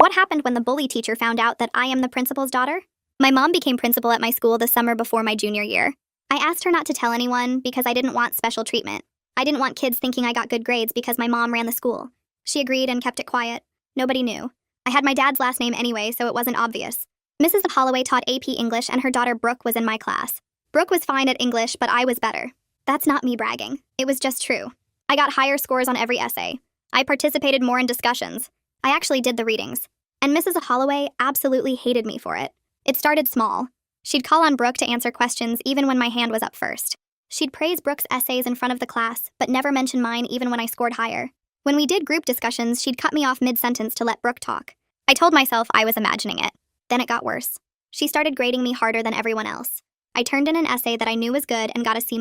What happened when the bully teacher found out that I am the principal's daughter? My mom became principal at my school the summer before my junior year. I asked her not to tell anyone because I didn't want special treatment. I didn't want kids thinking I got good grades because my mom ran the school. She agreed and kept it quiet. Nobody knew. I had my dad's last name anyway, so it wasn't obvious. Mrs. Holloway taught AP English and her daughter Brooke was in my class. Brooke was fine at English, but I was better. That's not me bragging. It was just true. I got higher scores on every essay. I participated more in discussions. I actually did the readings. And Mrs. Holloway absolutely hated me for it. It started small. She'd call on Brooke to answer questions even when my hand was up first. She'd praise Brooke's essays in front of the class, but never mention mine even when I scored higher. When we did group discussions, she'd cut me off mid-sentence to let Brooke talk. I told myself I was imagining it. Then it got worse. She started grading me harder than everyone else. I turned in an essay that I knew was good and got a C-.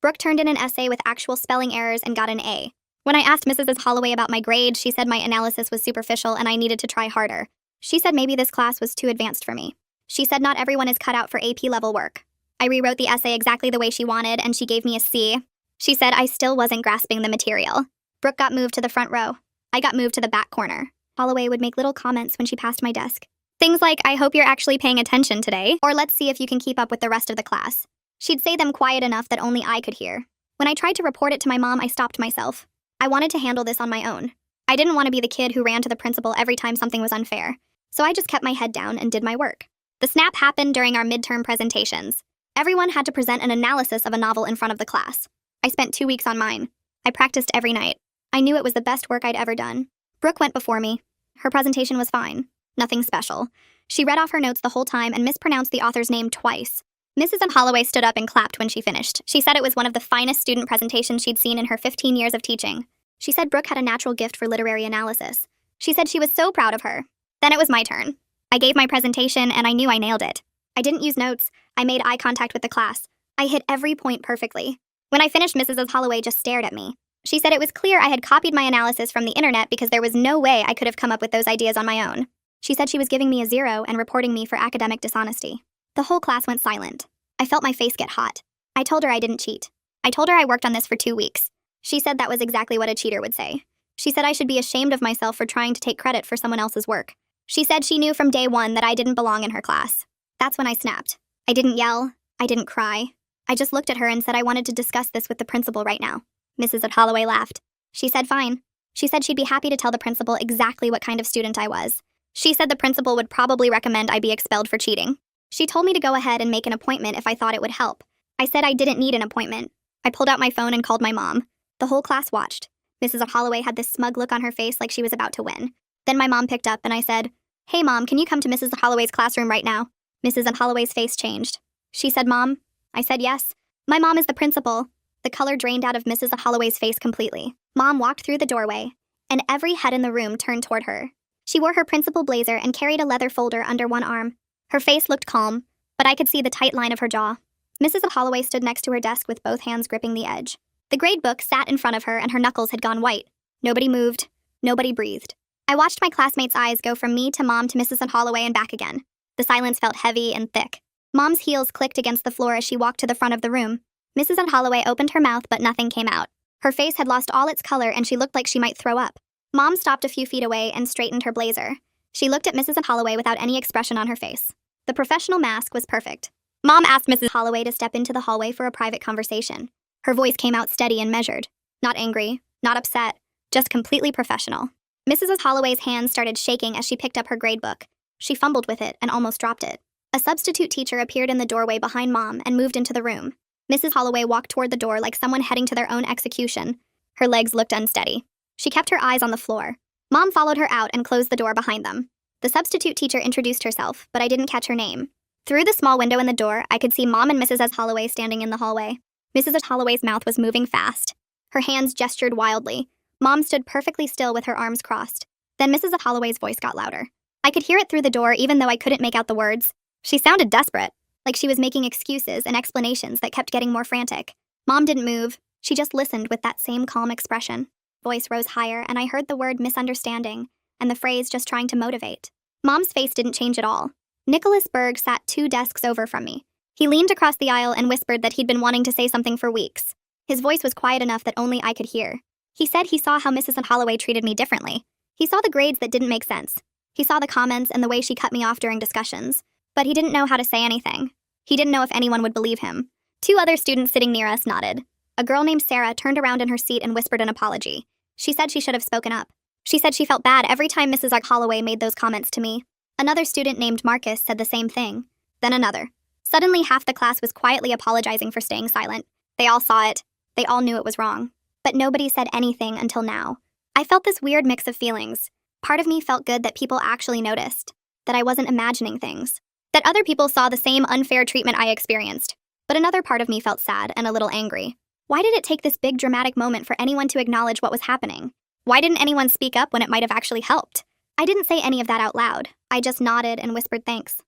Brooke turned in an essay with actual spelling errors and got an A. When I asked Mrs. Holloway about my grade, she said my analysis was superficial and I needed to try harder. She said maybe this class was too advanced for me. She said not everyone is cut out for AP-level work. I rewrote the essay exactly the way she wanted, and she gave me a C. She said I still wasn't grasping the material. Brooke got moved to the front row. I got moved to the back corner. Holloway would make little comments when she passed my desk. Things like, I hope you're actually paying attention today, or let's see if you can keep up with the rest of the class. She'd say them quiet enough that only I could hear. When I tried to report it to my mom, I stopped myself. I wanted to handle this on my own. I didn't want to be the kid who ran to the principal every time something was unfair, so I just kept my head down and did my work. The snap happened during our midterm presentations. Everyone had to present an analysis of a novel in front of the class. I spent 2 weeks on mine. I practiced every night. I knew it was the best work I'd ever done. Brooke went before me. Her presentation was fine. Nothing special. She read off her notes the whole time and mispronounced the author's name twice. Mrs. Holloway stood up and clapped when she finished. She said it was one of the finest student presentations she'd seen in her 15 years of teaching. She said Brooke had a natural gift for literary analysis. She said she was so proud of her. Then it was my turn. I gave my presentation and I knew I nailed it. I didn't use notes. I made eye contact with the class. I hit every point perfectly. When I finished, Mrs. Holloway just stared at me. She said it was clear I had copied my analysis from the internet because there was no way I could have come up with those ideas on my own. She said she was giving me a 0 and reporting me for academic dishonesty. The whole class went silent. I felt my face get hot. I told her I didn't cheat. I told her I worked on this for 2 weeks. She said that was exactly what a cheater would say. She said I should be ashamed of myself for trying to take credit for someone else's work. She said she knew from day one that I didn't belong in her class. That's when I snapped. I didn't yell. I didn't cry. I just looked at her and said I wanted to discuss this with the principal right now. Mrs. Holloway laughed. She said fine. She said she'd be happy to tell the principal exactly what kind of student I was. She said the principal would probably recommend I be expelled for cheating. She told me to go ahead and make an appointment if I thought it would help. I said I didn't need an appointment. I pulled out my phone and called my mom. The whole class watched. Mrs. Holloway had this smug look on her face like she was about to win. Then my mom picked up and I said, "Hey Mom, can you come to Mrs. Holloway's classroom right now?" Mrs. Holloway's face changed. She said, "Mom?" I said, "Yes." "My mom is the principal." The color drained out of Mrs. Holloway's face completely. Mom walked through the doorway, and every head in the room turned toward her. She wore her principal blazer and carried a leather folder under one arm. Her face looked calm, but I could see the tight line of her jaw. Mrs. Holloway stood next to her desk with both hands gripping the edge. The grade book sat in front of her and her knuckles had gone white. Nobody moved. Nobody breathed. I watched my classmates' eyes go from me to Mom to Mrs. Holloway and back again. The silence felt heavy and thick. Mom's heels clicked against the floor as she walked to the front of the room. Mrs. Holloway opened her mouth, but nothing came out. Her face had lost all its color and she looked like she might throw up. Mom stopped a few feet away and straightened her blazer. She looked at Mrs. Holloway without any expression on her face. The professional mask was perfect. Mom asked Mrs. Holloway to step into the hallway for a private conversation. Her voice came out steady and measured. Not angry, not upset, just completely professional. Mrs. Holloway's hands started shaking as she picked up her grade book. She fumbled with it and almost dropped it. A substitute teacher appeared in the doorway behind Mom and moved into the room. Mrs. Holloway walked toward the door like someone heading to their own execution. Her legs looked unsteady. She kept her eyes on the floor. Mom followed her out and closed the door behind them. The substitute teacher introduced herself, but I didn't catch her name. Through the small window in the door, I could see Mom and Mrs. Holloway standing in the hallway. Mrs. Holloway's mouth was moving fast. Her hands gestured wildly. Mom stood perfectly still with her arms crossed. Then Mrs. Holloway's voice got louder. I could hear it through the door even though I couldn't make out the words. She sounded desperate, like she was making excuses and explanations that kept getting more frantic. Mom didn't move. She just listened with that same calm expression. Voice rose higher and I heard the word misunderstanding and the phrase just trying to motivate. Mom's face didn't change at all. Nicholas Berg sat 2 desks over from me. He leaned across the aisle and whispered that he'd been wanting to say something for weeks. His voice was quiet enough that only I could hear. He said he saw how Mrs. Holloway treated me differently. He saw the grades that didn't make sense. He saw the comments and the way she cut me off during discussions, but he didn't know how to say anything. He didn't know if anyone would believe him. 2 other students sitting near us nodded. A girl named Sarah turned around in her seat and whispered an apology. She said she should have spoken up. She said she felt bad every time Mrs. Holloway made those comments to me. Another student named Marcus said the same thing. Then another. Suddenly, half the class was quietly apologizing for staying silent. They all saw it. They all knew it was wrong. But nobody said anything until now. I felt this weird mix of feelings. Part of me felt good that people actually noticed, that I wasn't imagining things, that other people saw the same unfair treatment I experienced. But another part of me felt sad and a little angry. Why did it take this big dramatic moment for anyone to acknowledge what was happening? Why didn't anyone speak up when it might have actually helped? I didn't say any of that out loud. I just nodded and whispered thanks.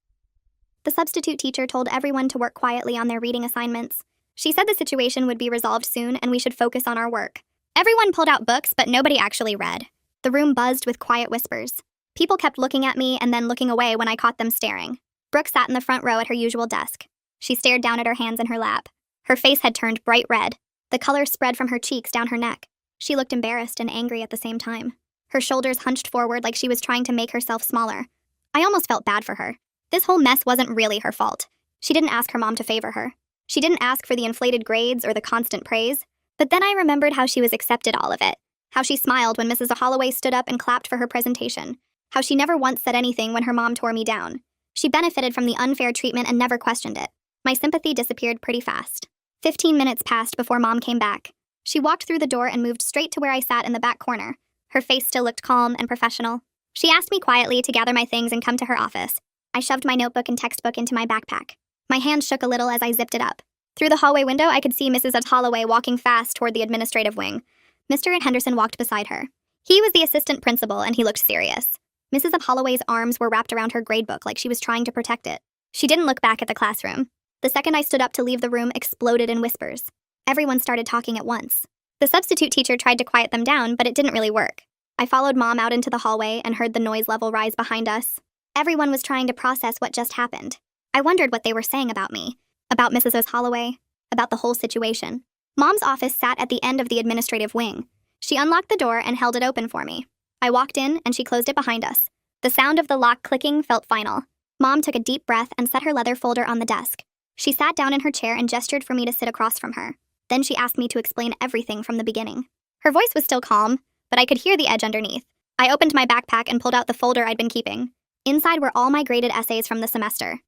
The substitute teacher told everyone to work quietly on their reading assignments. She said the situation would be resolved soon and we should focus on our work. Everyone pulled out books, but nobody actually read. The room buzzed with quiet whispers. People kept looking at me and then looking away when I caught them staring. Brooke sat in the front row at her usual desk. She stared down at her hands in her lap. Her face had turned bright red. The color spread from her cheeks down her neck. She looked embarrassed and angry at the same time. Her shoulders hunched forward like she was trying to make herself smaller. I almost felt bad for her. This whole mess wasn't really her fault. She didn't ask her mom to favor her. She didn't ask for the inflated grades or the constant praise. But then I remembered how she was accepted all of it. How she smiled when Mrs. Holloway stood up and clapped for her presentation. How she never once said anything when her mom tore me down. She benefited from the unfair treatment and never questioned it. My sympathy disappeared pretty fast. 15 minutes passed before Mom came back. She walked through the door and moved straight to where I sat in the back corner. Her face still looked calm and professional. She asked me quietly to gather my things and come to her office. I shoved my notebook and textbook into my backpack. My hand shook a little as I zipped it up. Through the hallway window, I could see Mrs. Holloway walking fast toward the administrative wing. Mr. Henderson walked beside her. He was the assistant principal, and he looked serious. Mrs. Holloway's arms were wrapped around her gradebook like she was trying to protect it. She didn't look back at the classroom. The second I stood up to leave, the room exploded in whispers. Everyone started talking at once. The substitute teacher tried to quiet them down, but it didn't really work. I followed Mom out into the hallway and heard the noise level rise behind us. Everyone was trying to process what just happened. I wondered what they were saying about me, about Mrs. Holloway, about the whole situation. Mom's office sat at the end of the administrative wing. She unlocked the door and held it open for me. I walked in and she closed it behind us. The sound of the lock clicking felt final. Mom took a deep breath and set her leather folder on the desk. She sat down in her chair and gestured for me to sit across from her. Then she asked me to explain everything from the beginning. Her voice was still calm, but I could hear the edge underneath. I opened my backpack and pulled out the folder I'd been keeping. Inside were all my graded essays from the semester.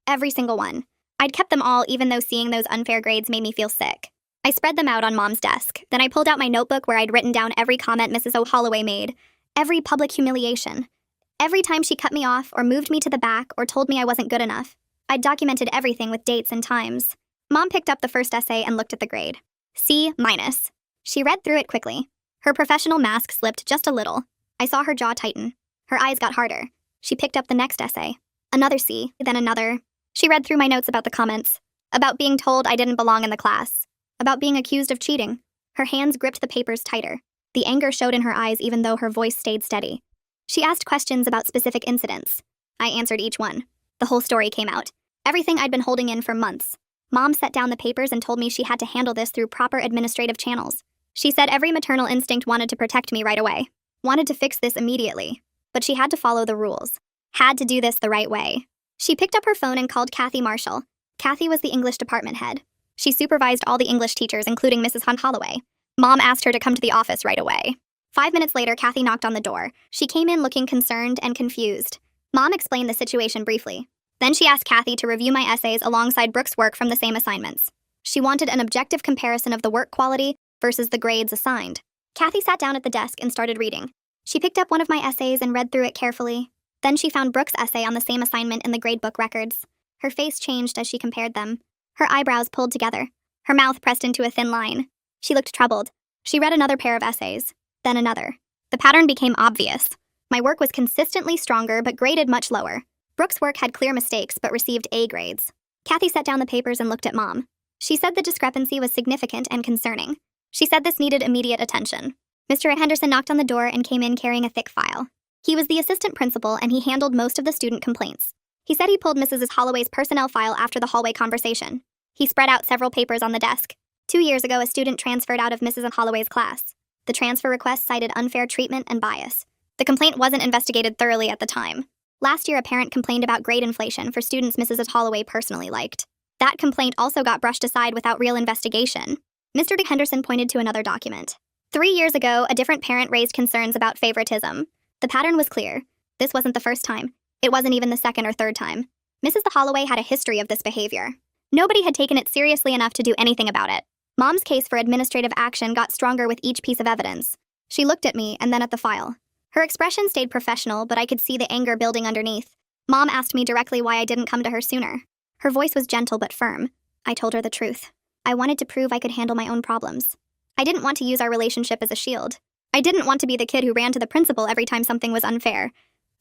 Every single one. I'd kept them all even though seeing those unfair grades made me feel sick. I spread them out on Mom's desk. Then I pulled out my notebook where I'd written down every comment Mrs. Holloway made, every public humiliation. Every time she cut me off or moved me to the back or told me I wasn't good enough. I'd documented everything with dates and times. Mom picked up the first essay and looked at the grade. C-. She read through it quickly. Her professional mask slipped just a little. I saw her jaw tighten. Her eyes got harder. She picked up the next essay. Another C, then another. She read through my notes about the comments, about being told I didn't belong in the class, about being accused of cheating. Her hands gripped the papers tighter. The anger showed in her eyes even though her voice stayed steady. She asked questions about specific incidents. I answered each one. The whole story came out. Everything I'd been holding in for months. Mom set down the papers and told me she had to handle this through proper administrative channels. She said every maternal instinct wanted to protect me right away, wanted to fix this immediately, but she had to follow the rules, had to do this the right way. She picked up her phone and called Kathy Marshall. Kathy was the English department head. She supervised all the English teachers, including Mrs. Holloway. Mom asked her to come to the office right away. 5 minutes later, Kathy knocked on the door. She came in looking concerned and confused. Mom explained the situation briefly. Then she asked Kathy to review my essays alongside Brooke's work from the same assignments. She wanted an objective comparison of the work quality versus the grades assigned. Kathy sat down at the desk and started reading. She picked up one of my essays and read through it carefully. Then she found Brooke's essay on the same assignment in the gradebook records. Her face changed as she compared them. Her eyebrows pulled together. Her mouth pressed into a thin line. She looked troubled. She read another pair of essays, then another. The pattern became obvious. My work was consistently stronger but graded much lower. Brooke's work had clear mistakes but received A grades. Kathy set down the papers and looked at Mom. She said the discrepancy was significant and concerning. She said this needed immediate attention. Mr. Henderson knocked on the door and came in carrying a thick file. He was the assistant principal and he handled most of the student complaints. He said he pulled Mrs. Holloway's personnel file after the hallway conversation. He spread out several papers on the desk. 2 years ago, a student transferred out of Mrs. Holloway's class. The transfer request cited unfair treatment and bias. The complaint wasn't investigated thoroughly at the time. Last year, a parent complained about grade inflation for students Mrs. Holloway personally liked. That complaint also got brushed aside without real investigation. Mr. Henderson pointed to another document. 3 years ago, a different parent raised concerns about favoritism. The pattern was clear. This wasn't the first time. It wasn't even the second or third time. Mrs. Holloway had a history of this behavior. Nobody had taken it seriously enough to do anything about it. Mom's case for administrative action got stronger with each piece of evidence. She looked at me and then at the file. Her expression stayed professional, but I could see the anger building underneath. Mom asked me directly why I didn't come to her sooner. Her voice was gentle but firm. I told her the truth. I wanted to prove I could handle my own problems. I didn't want to use our relationship as a shield. I didn't want to be the kid who ran to the principal every time something was unfair.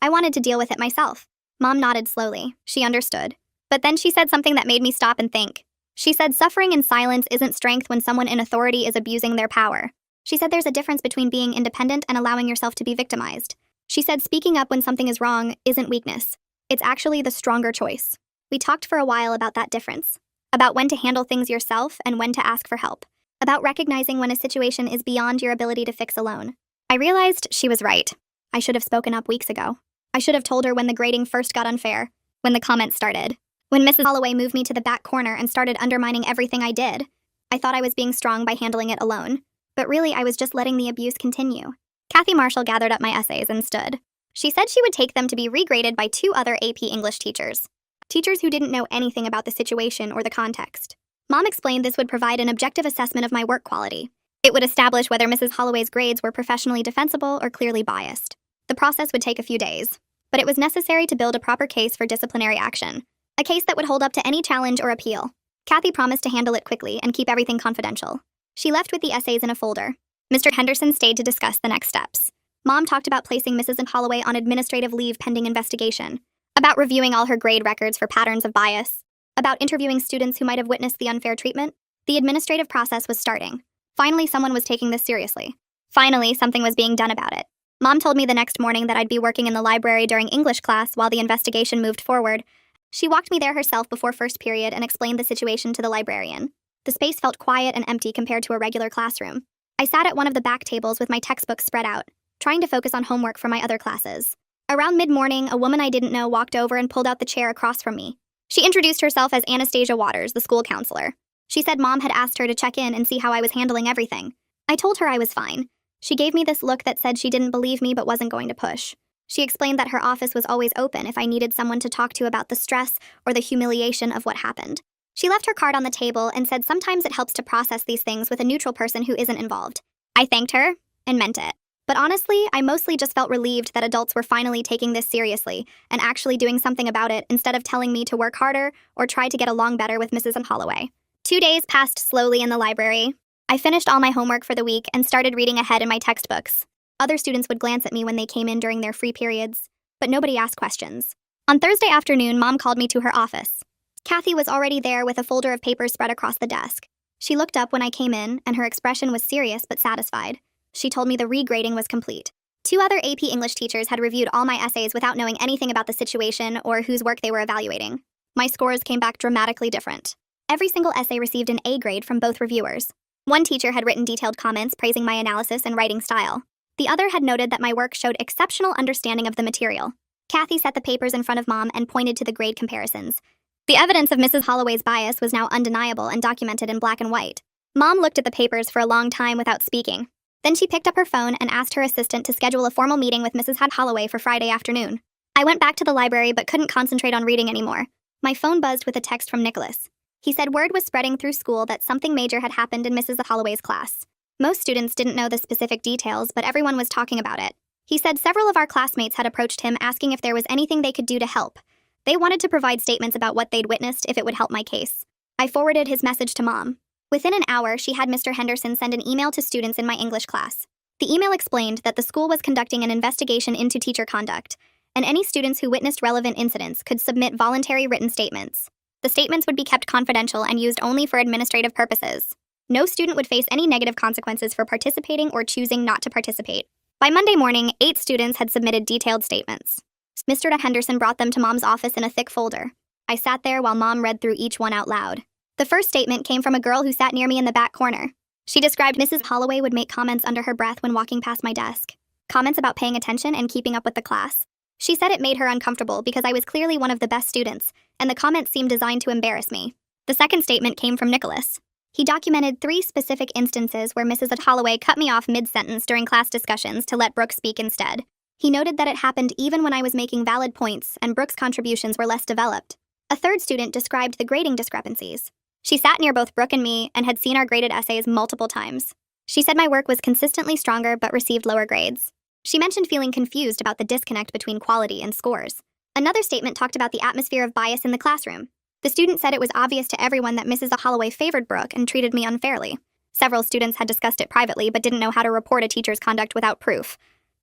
I wanted to deal with it myself. Mom nodded slowly. She understood. But then she said something that made me stop and think. She said suffering in silence isn't strength when someone in authority is abusing their power. She said there's a difference between being independent and allowing yourself to be victimized. She said speaking up when something is wrong isn't weakness. It's actually the stronger choice. We talked for a while about that difference. About when to handle things yourself and when to ask for help. About recognizing when a situation is beyond your ability to fix alone. I realized she was right. I should have spoken up weeks ago. I should have told her when the grading first got unfair, when the comments started, when Mrs. Holloway moved me to the back corner and started undermining everything I did. I thought I was being strong by handling it alone. But really, I was just letting the abuse continue. Kathy Marshall gathered up my essays and stood. She said she would take them to be regraded by 2 other AP English teachers. Teachers who didn't know anything about the situation or the context. Mom explained this would provide an objective assessment of my work quality. It would establish whether Mrs. Holloway's grades were professionally defensible or clearly biased. The process would take a few days, but it was necessary to build a proper case for disciplinary action. A case that would hold up to any challenge or appeal. Kathy promised to handle it quickly and keep everything confidential. She left with the essays in a folder. Mr. Henderson stayed to discuss the next steps. Mom talked about placing Mrs. Holloway on administrative leave pending investigation, about reviewing all her grade records for patterns of bias, about interviewing students who might have witnessed the unfair treatment. The administrative process was starting. Finally, someone was taking this seriously. Finally, something was being done about it. Mom told me the next morning that I'd be working in the library during English class while the investigation moved forward. She walked me there herself before first period and explained the situation to the librarian. The space felt quiet and empty compared to a regular classroom. I sat at one of the back tables with my textbooks spread out, trying to focus on homework for my other classes. Around mid-morning, a woman I didn't know walked over and pulled out the chair across from me. She introduced herself as Anastasia Waters, the school counselor. She said Mom had asked her to check in and see how I was handling everything. I told her I was fine. She gave me this look that said she didn't believe me but wasn't going to push. She explained that her office was always open if I needed someone to talk to about the stress or the humiliation of what happened. She left her card on the table and said sometimes it helps to process these things with a neutral person who isn't involved. I thanked her and meant it. But honestly, I mostly just felt relieved that adults were finally taking this seriously and actually doing something about it instead of telling me to work harder or try to get along better with Mrs. Holloway. 2 days passed slowly in the library. I finished all my homework for the week and started reading ahead in my textbooks. Other students would glance at me when they came in during their free periods, but nobody asked questions. On Thursday afternoon, Mom called me to her office. Kathy was already there with a folder of papers spread across the desk. She looked up when I came in, and her expression was serious but satisfied. She told me the regrading was complete. 2 other AP English teachers had reviewed all my essays without knowing anything about the situation or whose work they were evaluating. My scores came back dramatically different. Every single essay received an A grade from both reviewers. One teacher had written detailed comments praising my analysis and writing style. The other had noted that my work showed exceptional understanding of the material. Kathy set the papers in front of Mom and pointed to the grade comparisons. The evidence of Mrs. Holloway's bias was now undeniable and documented in black and white. Mom looked at the papers for a long time without speaking. Then she picked up her phone and asked her assistant to schedule a formal meeting with Mrs. Holloway for Friday afternoon. I went back to the library but couldn't concentrate on reading anymore. My phone buzzed with a text from Nicholas. He said word was spreading through school that something major had happened in Mrs. Holloway's class. Most students didn't know the specific details, but everyone was talking about it. He said several of our classmates had approached him asking if there was anything they could do to help. They wanted to provide statements about what they'd witnessed if it would help my case. I forwarded his message to Mom. Within an hour, she had Mr. Henderson send an email to students in my English class. The email explained that the school was conducting an investigation into teacher conduct, and any students who witnessed relevant incidents could submit voluntary written statements. The statements would be kept confidential and used only for administrative purposes. No student would face any negative consequences for participating or choosing not to participate. By Monday morning, 8 students had submitted detailed statements. Mr. Henderson brought them to Mom's office in a thick folder. I sat there while Mom read through each one out loud. The first statement came from a girl who sat near me in the back corner. She described Mrs. Holloway would make comments under her breath when walking past my desk. comments about paying attention and keeping up with the class. She said it made her uncomfortable because I was clearly one of the best students, and the comments seemed designed to embarrass me. The second statement came from Nicholas. He documented 3 specific instances where Mrs. Holloway cut me off mid-sentence during class discussions to let Brooke speak instead. He noted that it happened even when I was making valid points and Brooke's contributions were less developed. A third student described the grading discrepancies. She sat near both Brooke and me and had seen our graded essays multiple times. She said my work was consistently stronger but received lower grades. She mentioned feeling confused about the disconnect between quality and scores. Another statement talked about the atmosphere of bias in the classroom. The student said it was obvious to everyone that Mrs. Holloway favored Brooke and treated me unfairly. Several students had discussed it privately but didn't know how to report a teacher's conduct without proof.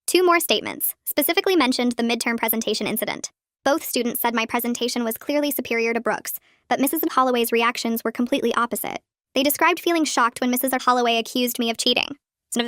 2 more statements specifically mentioned the midterm presentation incident. Both students said my presentation was clearly superior to Brooke's, but Mrs. Holloway's reactions were completely opposite. They described feeling shocked when Mrs. Holloway accused me of cheating.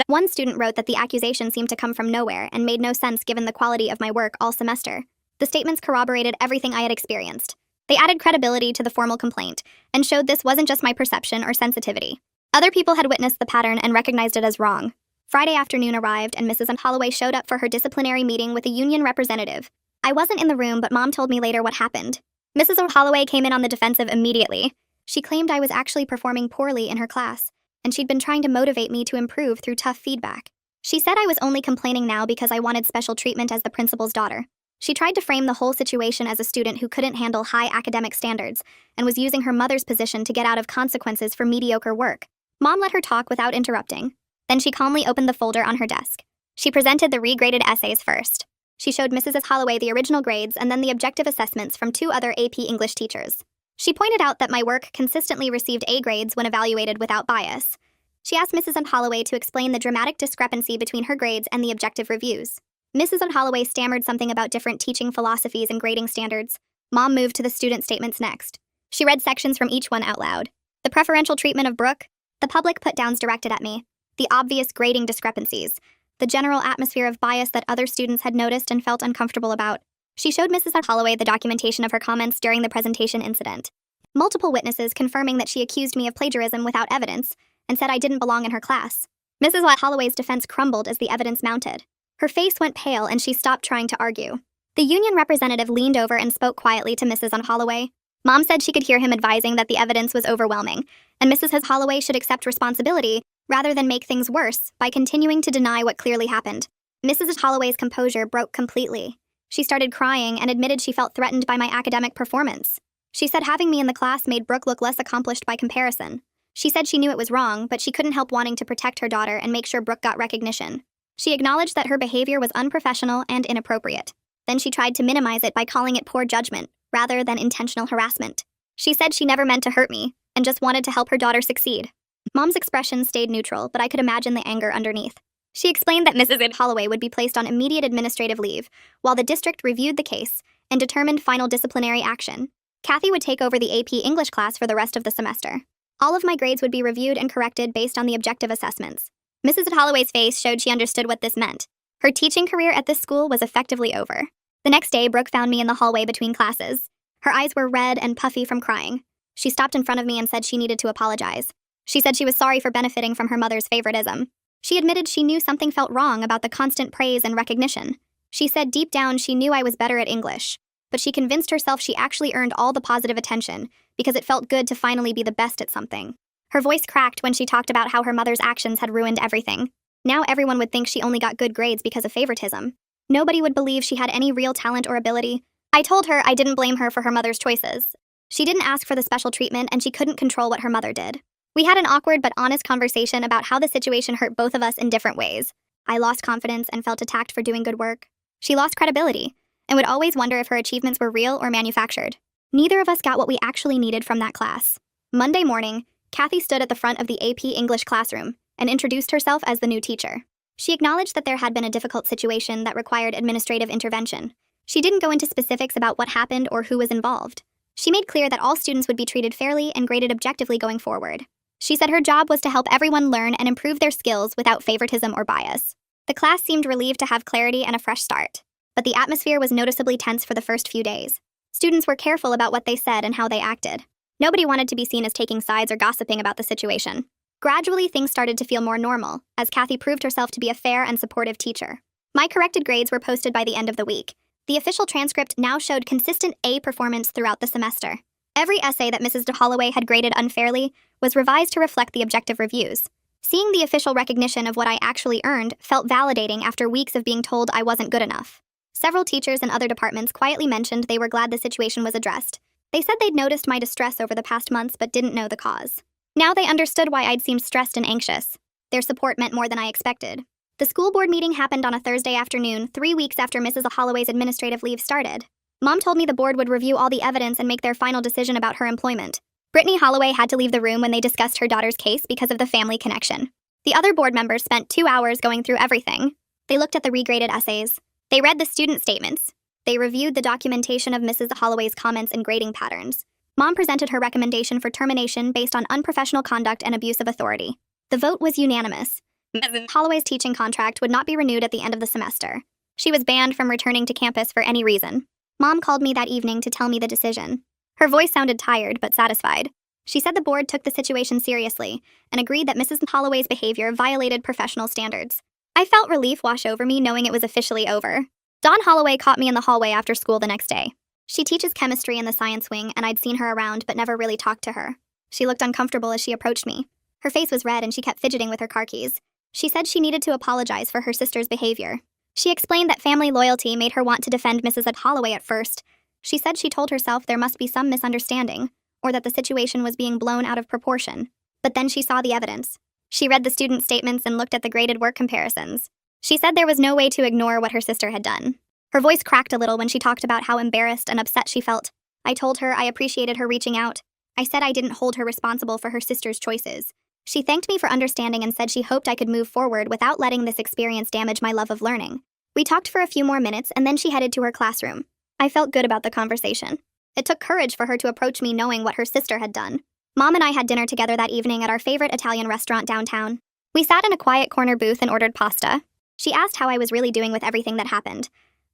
One student wrote that the accusation seemed to come from nowhere and made no sense given the quality of my work all semester. The statements corroborated everything I had experienced. They added credibility to the formal complaint and showed this wasn't just my perception or sensitivity. Other people had witnessed the pattern and recognized it as wrong. Friday afternoon arrived and Mrs. Holloway showed up for her disciplinary meeting with a union representative. I wasn't in the room, but Mom told me later what happened. Mrs. Holloway came in on the defensive immediately. She claimed I was actually performing poorly in her class, and she'd been trying to motivate me to improve through tough feedback. She said I was only complaining now because I wanted special treatment as the principal's daughter. She tried to frame the whole situation as a student who couldn't handle high academic standards and was using her mother's position to get out of consequences for mediocre work. Mom let her talk without interrupting. Then she calmly opened the folder on her desk. She presented the regraded essays first. She showed Mrs. Holloway the original grades and then the objective assessments from 2 other AP English teachers. She pointed out that my work consistently received A grades when evaluated without bias. She asked Mrs. Holloway to explain the dramatic discrepancy between her grades and the objective reviews. Mrs. Holloway stammered something about different teaching philosophies and grading standards. Mom moved to the student statements next. She read sections from each one out loud. The preferential treatment of Brooke, the public put-downs directed at me, the obvious grading discrepancies, the general atmosphere of bias that other students had noticed and felt uncomfortable about. She showed Mrs. Holloway the documentation of her comments during the presentation incident. Multiple witnesses confirming that she accused me of plagiarism without evidence and said I didn't belong in her class. Mrs. Holloway's defense crumbled as the evidence mounted. Her face went pale and she stopped trying to argue. The union representative leaned over and spoke quietly to Mrs. Holloway. Mom said she could hear him advising that the evidence was overwhelming, and Mrs. Holloway should accept responsibility rather than make things worse by continuing to deny what clearly happened. Mrs. Holloway's composure broke completely. She started crying and admitted she felt threatened by my academic performance. She said having me in the class made Brooke look less accomplished by comparison. She said she knew it was wrong, but she couldn't help wanting to protect her daughter and make sure Brooke got recognition. She acknowledged that her behavior was unprofessional and inappropriate. Then she tried to minimize it by calling it poor judgment, rather than intentional harassment. She said she never meant to hurt me, and just wanted to help her daughter succeed. Mom's expression stayed neutral, but I could imagine the anger underneath. She explained that Mrs. Holloway would be placed on immediate administrative leave, while the district reviewed the case and determined final disciplinary action. Kathy would take over the AP English class for the rest of the semester. All of my grades would be reviewed and corrected based on the objective assessments. Mrs. Holloway's face showed she understood what this meant. Her teaching career at this school was effectively over. The next day, Brooke found me in the hallway between classes. Her eyes were red and puffy from crying. She stopped in front of me and said she needed to apologize. She said she was sorry for benefiting from her mother's favoritism. She admitted she knew something felt wrong about the constant praise and recognition. She said deep down she knew I was better at English, but she convinced herself she actually earned all the positive attention because it felt good to finally be the best at something. Her voice cracked when she talked about how her mother's actions had ruined everything. Now everyone would think she only got good grades because of favoritism. Nobody would believe she had any real talent or ability. I told her I didn't blame her for her mother's choices. She didn't ask for the special treatment and she couldn't control what her mother did. We had an awkward but honest conversation about how the situation hurt both of us in different ways. I lost confidence and felt attacked for doing good work. She lost credibility and would always wonder if her achievements were real or manufactured. Neither of us got what we actually needed from that class. Monday morning, Kathy stood at the front of the AP English classroom and introduced herself as the new teacher. She acknowledged that there had been a difficult situation that required administrative intervention. She didn't go into specifics about what happened or who was involved. She made clear that all students would be treated fairly and graded objectively going forward. She said her job was to help everyone learn and improve their skills without favoritism or bias. The class seemed relieved to have clarity and a fresh start, but the atmosphere was noticeably tense for the first few days. Students were careful about what they said and how they acted. Nobody wanted to be seen as taking sides or gossiping about the situation. Gradually, things started to feel more normal, as Kathy proved herself to be a fair and supportive teacher. My corrected grades were posted by the end of the week. The official transcript now showed consistent A performance throughout the semester. Every essay that Mrs. Holloway had graded unfairly was revised to reflect the objective reviews. Seeing the official recognition of what I actually earned felt validating after weeks of being told I wasn't good enough. Several teachers in other departments quietly mentioned they were glad the situation was addressed. They said they'd noticed my distress over the past months but didn't know the cause. Now they understood why I'd seemed stressed and anxious. Their support meant more than I expected. The school board meeting happened on a Thursday afternoon, 3 weeks after Mrs. Holloway's administrative leave started. Mom told me the board would review all the evidence and make their final decision about her employment. Brittany Holloway had to leave the room when they discussed her daughter's case because of the family connection. The other board members spent 2 hours going through everything. They looked at the regraded essays. They read the student statements. They reviewed the documentation of Mrs. Holloway's comments and grading patterns. Mom presented her recommendation for termination based on unprofessional conduct and abuse of authority. The vote was unanimous. Mrs. Holloway's teaching contract would not be renewed at the end of the semester. She was banned from returning to campus for any reason. Mom called me that evening to tell me the decision. Her voice sounded tired but satisfied. She said the board took the situation seriously and agreed that Mrs. Holloway's behavior violated professional standards. I felt relief wash over me knowing it was officially over. Dawn Holloway caught me in the hallway after school the next day. She teaches chemistry in the science wing, and I'd seen her around but never really talked to her. She looked uncomfortable as she approached me. Her face was red and she kept fidgeting with her car keys. She said she needed to apologize for her sister's behavior. She explained that family loyalty made her want to defend Mrs. Holloway at first. She said she told herself there must be some misunderstanding, or that the situation was being blown out of proportion. But then she saw the evidence. She read the student statements and looked at the graded work comparisons. She said there was no way to ignore what her sister had done. Her voice cracked a little when she talked about how embarrassed and upset she felt. I told her I appreciated her reaching out. I said I didn't hold her responsible for her sister's choices. She thanked me for understanding and said she hoped I could move forward without letting this experience damage my love of learning. We talked for a few more minutes and then she headed to her classroom. I felt good about the conversation. It took courage for her to approach me knowing what her sister had done. Mom and I had dinner together that evening at our favorite Italian restaurant downtown. We sat in a quiet corner booth and ordered pasta. She asked how I was really doing with everything that happened.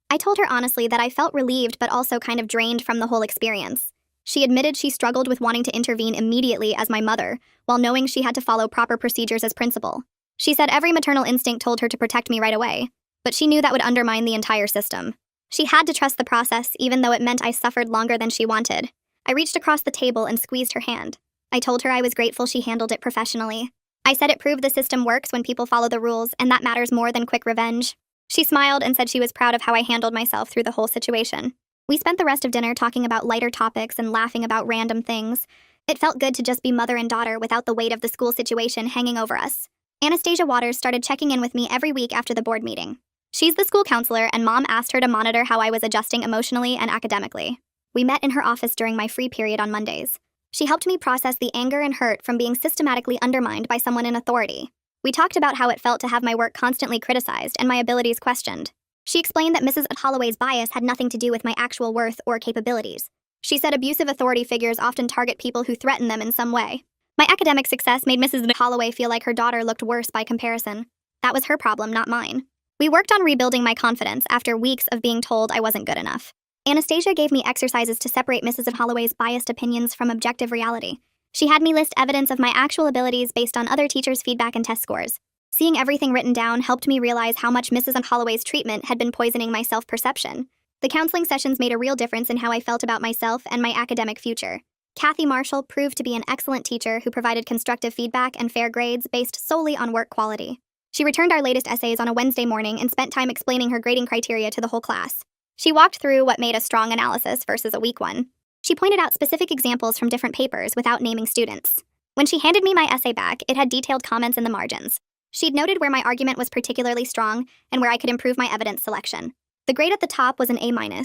I told her honestly that I felt relieved but also kind of drained from the whole experience. She admitted she struggled with wanting to intervene immediately as my mother, while knowing she had to follow proper procedures as principal. She said every maternal instinct told her to protect me right away, but she knew that would undermine the entire system. She had to trust the process, even though it meant I suffered longer than she wanted. I reached across the table and squeezed her hand. I told her I was grateful she handled it professionally. I said it proved the system works when people follow the rules, and that matters more than quick revenge. She smiled and said she was proud of how I handled myself through the whole situation. We spent the rest of dinner talking about lighter topics and laughing about random things. It felt good to just be mother and daughter without the weight of the school situation hanging over us. Anastasia Waters started checking in with me every week after the board meeting. She's the school counselor, and Mom asked her to monitor how I was adjusting emotionally and academically. We met in her office during my free period on Mondays. She helped me process the anger and hurt from being systematically undermined by someone in authority. We talked about how it felt to have my work constantly criticized and my abilities questioned. She explained that Mrs. Holloway's bias had nothing to do with my actual worth or capabilities. She said abusive authority figures often target people who threaten them in some way. My academic success made Mrs. Holloway feel like her daughter looked worse by comparison. That was her problem, not mine. We worked on rebuilding my confidence after weeks of being told I wasn't good enough. Anastasia gave me exercises to separate Mrs. Holloway's biased opinions from objective reality. She had me list evidence of my actual abilities based on other teachers' feedback and test scores. Seeing everything written down helped me realize how much Mrs. Holloway's treatment had been poisoning my self-perception. The counseling sessions made a real difference in how I felt about myself and my academic future. Kathy Marshall proved to be an excellent teacher who provided constructive feedback and fair grades based solely on work quality. She returned our latest essays on a Wednesday morning and spent time explaining her grading criteria to the whole class. She walked through what made a strong analysis versus a weak one. She pointed out specific examples from different papers without naming students. When she handed me my essay back, it had detailed comments in the margins. She'd noted where my argument was particularly strong and where I could improve my evidence selection. The grade at the top was an A-.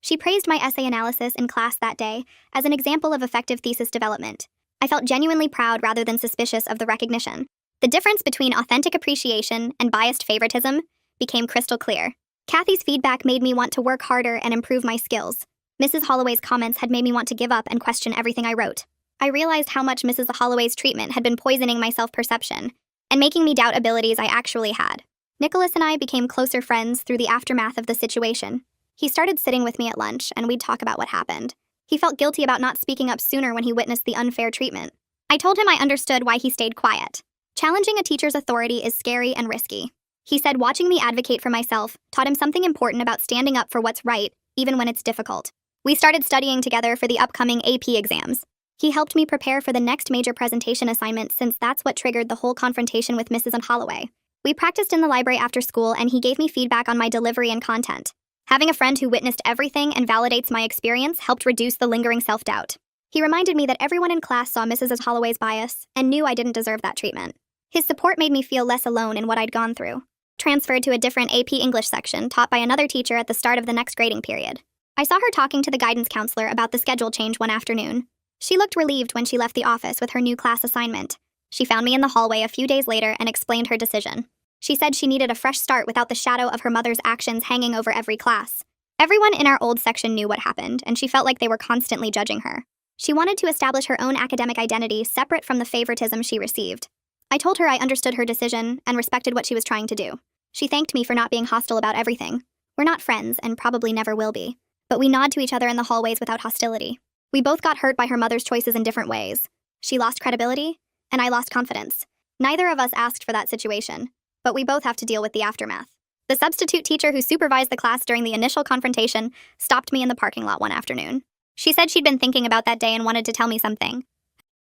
She praised my essay analysis in class that day as an example of effective thesis development. I felt genuinely proud rather than suspicious of the recognition. The difference between authentic appreciation and biased favoritism became crystal clear. Kathy's feedback made me want to work harder and improve my skills. Mrs. Holloway's comments had made me want to give up and question everything I wrote. I realized how much Mrs. Holloway's treatment had been poisoning my self-perception and making me doubt abilities I actually had. Nicholas and I became closer friends through the aftermath of the situation. He started sitting with me at lunch, and we'd talk about what happened. He felt guilty about not speaking up sooner when he witnessed the unfair treatment. I told him I understood why he stayed quiet. Challenging a teacher's authority is scary and risky. He said watching me advocate for myself taught him something important about standing up for what's right, even when it's difficult. We started studying together for the upcoming AP exams. He helped me prepare for the next major presentation assignment since that's what triggered the whole confrontation with Mrs. Holloway. We practiced in the library after school and he gave me feedback on my delivery and content. Having a friend who witnessed everything and validates my experience helped reduce the lingering self-doubt. He reminded me that everyone in class saw Mrs. Holloway's bias and knew I didn't deserve that treatment. His support made me feel less alone in what I'd gone through. Transferred to a different AP English section taught by another teacher at the start of the next grading period. I saw her talking to the guidance counselor about the schedule change one afternoon. She looked relieved when she left the office with her new class assignment. She found me in the hallway a few days later and explained her decision. She said she needed a fresh start without the shadow of her mother's actions hanging over every class. Everyone in our old section knew what happened, and she felt like they were constantly judging her. She wanted to establish her own academic identity separate from the favoritism she received. I told her I understood her decision and respected what she was trying to do. She thanked me for not being hostile about everything. We're not friends and probably never will be. But we nod to each other in the hallways without hostility. We both got hurt by her mother's choices in different ways. She lost credibility, and I lost confidence. Neither of us asked for that situation, but we both have to deal with the aftermath. The substitute teacher who supervised the class during the initial confrontation stopped me in the parking lot one afternoon. She said she'd been thinking about that day and wanted to tell me something.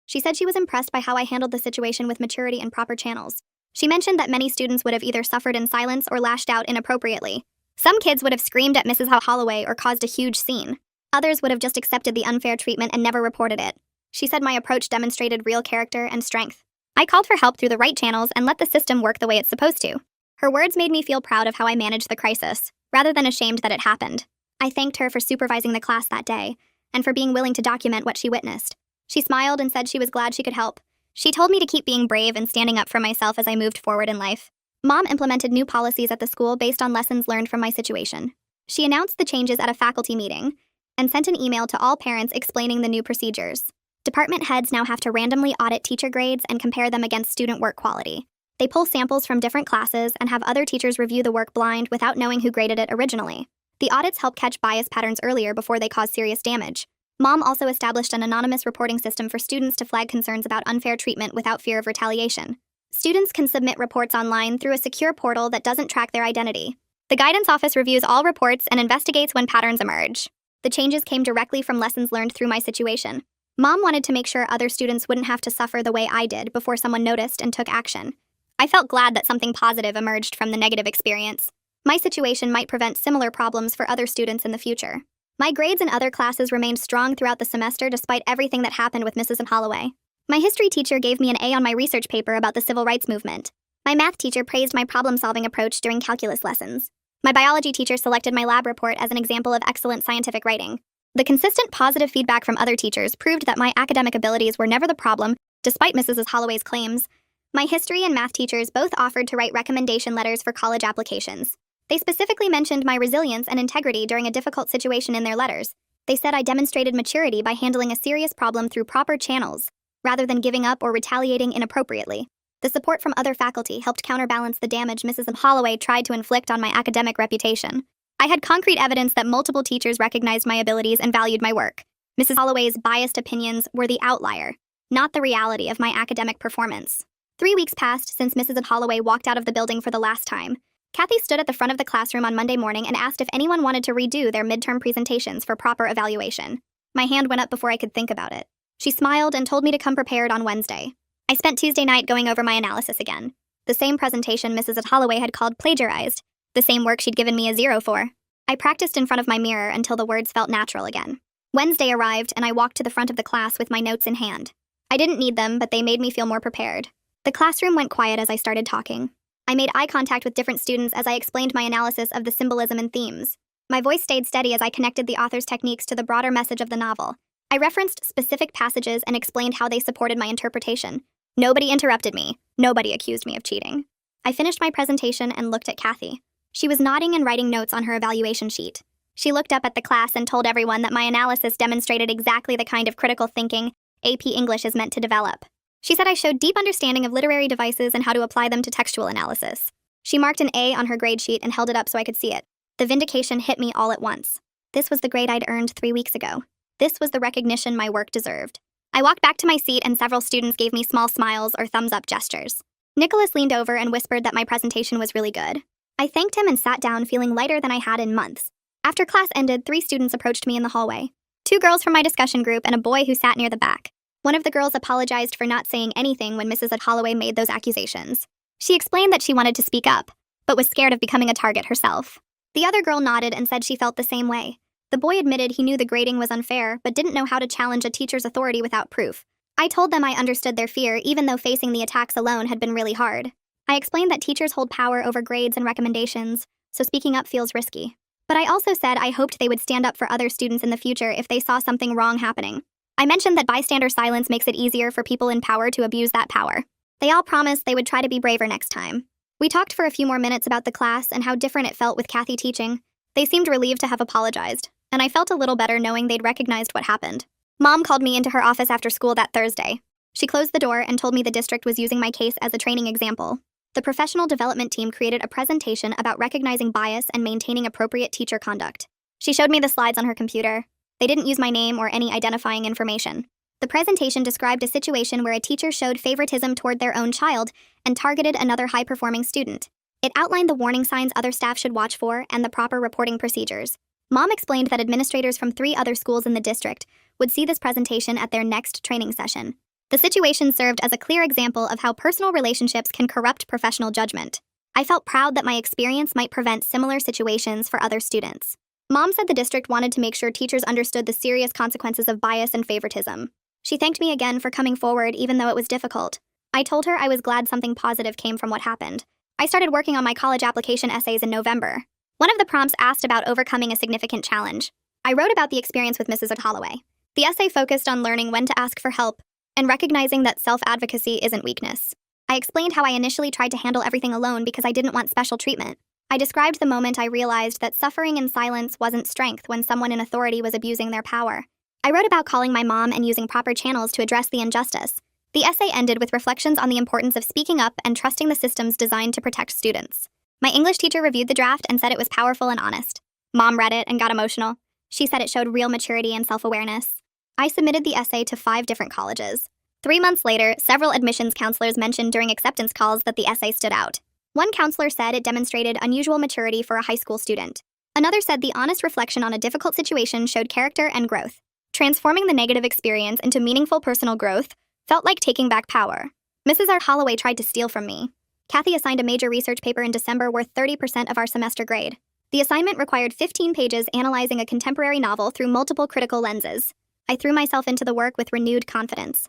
She said she was impressed by how I handled the situation with maturity and proper channels. She mentioned that many students would have either suffered in silence or lashed out inappropriately. Some kids would have screamed at Mrs. Holloway or caused a huge scene. Others would have just accepted the unfair treatment and never reported it. She said my approach demonstrated real character and strength. I called for help through the right channels and let the system work the way it's supposed to. Her words made me feel proud of how I managed the crisis, rather than ashamed that it happened. I thanked her for supervising the class that day, and for being willing to document what she witnessed. She smiled and said she was glad she could help. She told me to keep being brave and standing up for myself as I moved forward in life. Mom implemented new policies at the school based on lessons learned from my situation. She announced the changes at a faculty meeting and sent an email to all parents explaining the new procedures. Department heads now have to randomly audit teacher grades and compare them against student work quality. They pull samples from different classes and have other teachers review the work blind without knowing who graded it originally. The audits help catch bias patterns earlier before they cause serious damage. Mom also established an anonymous reporting system for students to flag concerns about unfair treatment without fear of retaliation. Students can submit reports online through a secure portal that doesn't track their identity. The guidance office reviews all reports and investigates when patterns emerge. The changes came directly from lessons learned through my situation. Mom wanted to make sure other students wouldn't have to suffer the way I did before someone noticed and took action. I felt glad that something positive emerged from the negative experience. My situation might prevent similar problems for other students in the future. My grades in other classes remained strong throughout the semester despite everything that happened with Mrs. Holloway. My history teacher gave me an A on my research paper about the civil rights movement. My math teacher praised my problem-solving approach during calculus lessons. My biology teacher selected my lab report as an example of excellent scientific writing. The consistent positive feedback from other teachers proved that my academic abilities were never the problem, despite Mrs. Holloway's claims. My history and math teachers both offered to write recommendation letters for college applications. They specifically mentioned my resilience and integrity during a difficult situation in their letters. They said I demonstrated maturity by handling a serious problem through proper channels, rather than giving up or retaliating inappropriately. The support from other faculty helped counterbalance the damage Mrs. Holloway tried to inflict on my academic reputation. I had concrete evidence that multiple teachers recognized my abilities and valued my work. Mrs. Holloway's biased opinions were the outlier, not the reality of my academic performance. 3 weeks passed since Mrs. Holloway walked out of the building for the last time. Kathy stood at the front of the classroom on Monday morning and asked if anyone wanted to redo their midterm presentations for proper evaluation. My hand went up before I could think about it. She smiled and told me to come prepared on Wednesday. I spent Tuesday night going over my analysis again. The same presentation Mrs. Holloway had called plagiarized. The same work she'd given me a 0 for. I practiced in front of my mirror until the words felt natural again. Wednesday arrived and I walked to the front of the class with my notes in hand. I didn't need them, but they made me feel more prepared. The classroom went quiet as I started talking. I made eye contact with different students as I explained my analysis of the symbolism and themes. My voice stayed steady as I connected the author's techniques to the broader message of the novel. I referenced specific passages and explained how they supported my interpretation. Nobody interrupted me. Nobody accused me of cheating. I finished my presentation and looked at Kathy. She was nodding and writing notes on her evaluation sheet. She looked up at the class and told everyone that my analysis demonstrated exactly the kind of critical thinking AP English is meant to develop. She said I showed deep understanding of literary devices and how to apply them to textual analysis. She marked an A on her grade sheet and held it up so I could see it. The vindication hit me all at once. This was the grade I'd earned 3 weeks ago. This was the recognition my work deserved. I walked back to my seat and several students gave me small smiles or thumbs-up gestures. Nicholas leaned over and whispered that my presentation was really good. I thanked him and sat down feeling lighter than I had in months. After class ended, 3 students approached me in the hallway. 2 girls from my discussion group and a boy who sat near the back. One of the girls apologized for not saying anything when Mrs. Holloway made those accusations. She explained that she wanted to speak up, but was scared of becoming a target herself. The other girl nodded and said she felt the same way. The boy admitted he knew the grading was unfair, but didn't know how to challenge a teacher's authority without proof. I told them I understood their fear, even though facing the attacks alone had been really hard. I explained that teachers hold power over grades and recommendations, so speaking up feels risky. But I also said I hoped they would stand up for other students in the future if they saw something wrong happening. I mentioned that bystander silence makes it easier for people in power to abuse that power. They all promised they would try to be braver next time. We talked for a few more minutes about the class and how different it felt with Kathy teaching. They seemed relieved to have apologized, and I felt a little better knowing they'd recognized what happened. Mom called me into her office after school that Thursday. She closed the door and told me the district was using my case as a training example. The professional development team created a presentation about recognizing bias and maintaining appropriate teacher conduct. She showed me the slides on her computer. They didn't use my name or any identifying information. The presentation described a situation where a teacher showed favoritism toward their own child and targeted another high-performing student. It outlined the warning signs other staff should watch for and the proper reporting procedures. Mom explained that administrators from 3 other schools in the district would see this presentation at their next training session. The situation served as a clear example of how personal relationships can corrupt professional judgment. I felt proud that my experience might prevent similar situations for other students. Mom said the district wanted to make sure teachers understood the serious consequences of bias and favoritism. She thanked me again for coming forward even though it was difficult. I told her I was glad something positive came from what happened. I started working on my college application essays in November. One of the prompts asked about overcoming a significant challenge. I wrote about the experience with Mrs. Holloway. The essay focused on learning when to ask for help and recognizing that self-advocacy isn't weakness. I explained how I initially tried to handle everything alone because I didn't want special treatment. I described the moment I realized that suffering in silence wasn't strength when someone in authority was abusing their power. I wrote about calling my mom and using proper channels to address the injustice. The essay ended with reflections on the importance of speaking up and trusting the systems designed to protect students. My English teacher reviewed the draft and said it was powerful and honest. Mom read it and got emotional. She said it showed real maturity and self-awareness. I submitted the essay to 5 different colleges. 3 months later, several admissions counselors mentioned during acceptance calls that the essay stood out. One counselor said it demonstrated unusual maturity for a high school student. Another said the honest reflection on a difficult situation showed character and growth. Transforming the negative experience into meaningful personal growth felt like taking back power. Mrs. Holloway tried to steal from me. Kathy assigned a major research paper in December worth 30% of our semester grade. The assignment required 15 pages analyzing a contemporary novel through multiple critical lenses. I threw myself into the work with renewed confidence.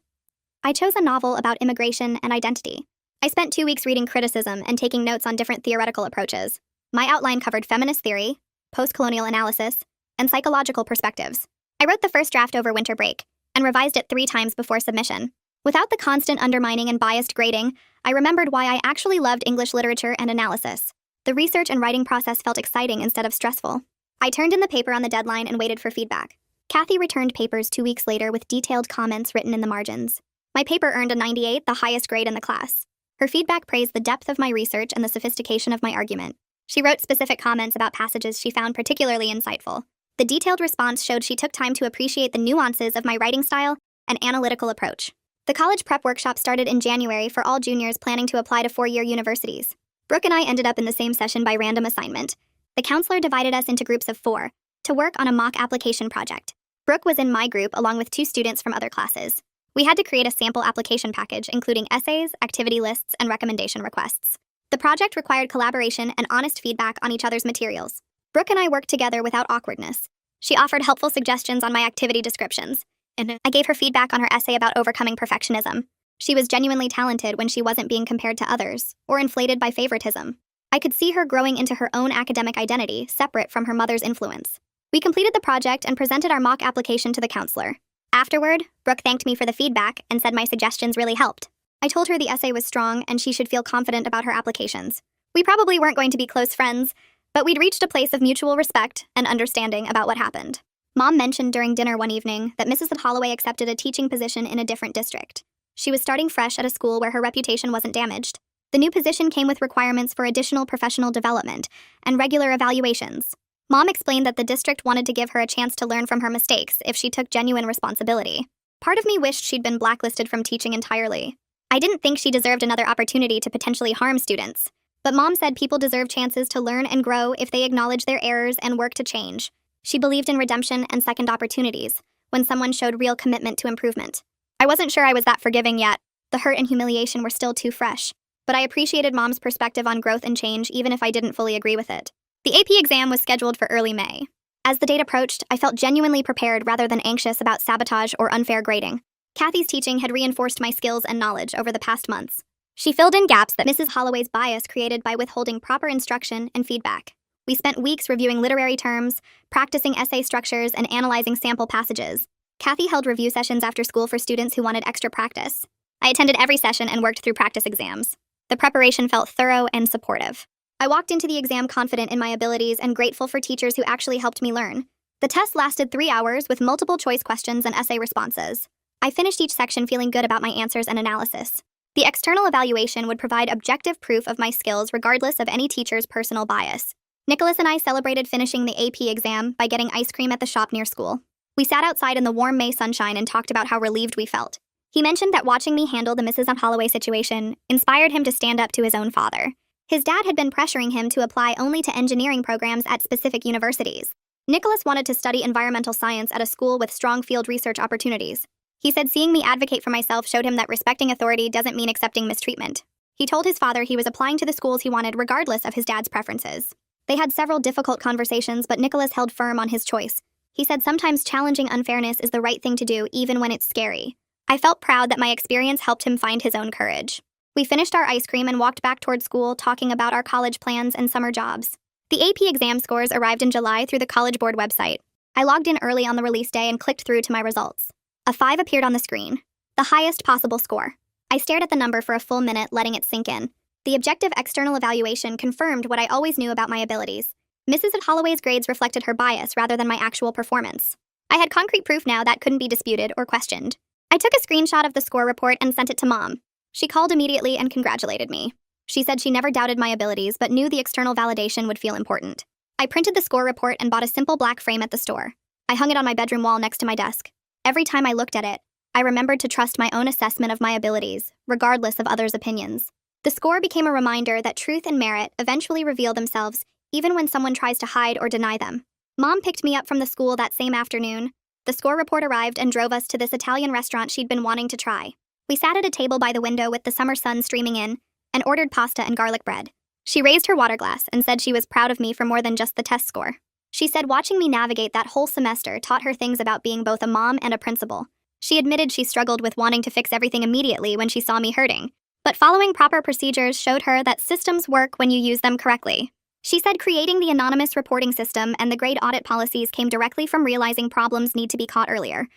I chose a novel about immigration and identity. I spent 2 weeks reading criticism and taking notes on different theoretical approaches. My outline covered feminist theory, post-colonial analysis, and psychological perspectives. I wrote the first draft over winter break and revised it 3 times before submission. Without the constant undermining and biased grading, I remembered why I actually loved English literature and analysis. The research and writing process felt exciting instead of stressful. I turned in the paper on the deadline and waited for feedback. Kathy returned papers 2 weeks later with detailed comments written in the margins. My paper earned a 98, the highest grade in the class. Her feedback praised the depth of my research and the sophistication of my argument. She wrote specific comments about passages she found particularly insightful. The detailed response showed she took time to appreciate the nuances of my writing style and analytical approach. The college prep workshop started in January for all juniors planning to apply to 4-year universities. Brooke and I ended up in the same session by random assignment. The counselor divided us into groups of 4 to work on a mock application project. Brooke was in my group along with 2 students from other classes. We had to create a sample application package including essays, activity lists, and recommendation requests. The project required collaboration and honest feedback on each other's materials. Brooke and I worked together without awkwardness. She offered helpful suggestions on my activity descriptions, and I gave her feedback on her essay about overcoming perfectionism. She was genuinely talented when she wasn't being compared to others or inflated by favoritism. I could see her growing into her own academic identity, separate from her mother's influence. We completed the project and presented our mock application to the counselor. Afterward, Brooke thanked me for the feedback and said my suggestions really helped. I told her the essay was strong and she should feel confident about her applications. We probably weren't going to be close friends, but we'd reached a place of mutual respect and understanding about what happened. Mom mentioned during dinner one evening that Mrs. Holloway accepted a teaching position in a different district. She was starting fresh at a school where her reputation wasn't damaged. The new position came with requirements for additional professional development and regular evaluations. Mom explained that the district wanted to give her a chance to learn from her mistakes if she took genuine responsibility. Part of me wished she'd been blacklisted from teaching entirely. I didn't think she deserved another opportunity to potentially harm students. But Mom said people deserve chances to learn and grow if they acknowledge their errors and work to change. She believed in redemption and second opportunities when someone showed real commitment to improvement. I wasn't sure I was that forgiving yet. The hurt and humiliation were still too fresh. But I appreciated Mom's perspective on growth and change even if I didn't fully agree with it. The AP exam was scheduled for early May. As the date approached, I felt genuinely prepared rather than anxious about sabotage or unfair grading. Kathy's teaching had reinforced my skills and knowledge over the past months. She filled in gaps that Mrs. Holloway's bias created by withholding proper instruction and feedback. We spent weeks reviewing literary terms, practicing essay structures, and analyzing sample passages. Kathy held review sessions after school for students who wanted extra practice. I attended every session and worked through practice exams. The preparation felt thorough and supportive. I walked into the exam confident in my abilities and grateful for teachers who actually helped me learn. The test lasted 3 hours with multiple choice questions and essay responses. I finished each section feeling good about my answers and analysis. The external evaluation would provide objective proof of my skills regardless of any teacher's personal bias. Nicholas and I celebrated finishing the AP exam by getting ice cream at the shop near school. We sat outside in the warm May sunshine and talked about how relieved we felt. He mentioned that watching me handle the Mrs. Holloway situation inspired him to stand up to his own father. His dad had been pressuring him to apply only to engineering programs at specific universities. Nicholas wanted to study environmental science at a school with strong field research opportunities. He said seeing me advocate for myself showed him that respecting authority doesn't mean accepting mistreatment. He told his father he was applying to the schools he wanted regardless of his dad's preferences. They had several difficult conversations, but Nicholas held firm on his choice. He said sometimes challenging unfairness is the right thing to do even when it's scary. I felt proud that my experience helped him find his own courage. We finished our ice cream and walked back toward school talking about our college plans and summer jobs. The AP exam scores arrived in July through the College Board website. I logged in early on the release day and clicked through to my results. A 5 appeared on the screen, the highest possible score. I stared at the number for a full minute, letting it sink in. The objective external evaluation confirmed what I always knew about my abilities. Mrs. Holloway's grades reflected her bias rather than my actual performance. I had concrete proof now that couldn't be disputed or questioned. I took a screenshot of the score report and sent it to Mom. She called immediately and congratulated me. She said she never doubted my abilities but knew the external validation would feel important. I printed the score report and bought a simple black frame at the store. I hung it on my bedroom wall next to my desk. Every time I looked at it, I remembered to trust my own assessment of my abilities, regardless of others' opinions. The score became a reminder that truth and merit eventually reveal themselves, even when someone tries to hide or deny them. Mom picked me up from the school that same afternoon. The score report arrived and drove us to this Italian restaurant she'd been wanting to try. We sat at a table by the window with the summer sun streaming in, and ordered pasta and garlic bread. She raised her water glass and said she was proud of me for more than just the test score. She said watching me navigate that whole semester taught her things about being both a mom and a principal. She admitted she struggled with wanting to fix everything immediately when she saw me hurting, but following proper procedures showed her that systems work when you use them correctly. She said creating the anonymous reporting system and the grade audit policies came directly from realizing problems need to be caught earlier.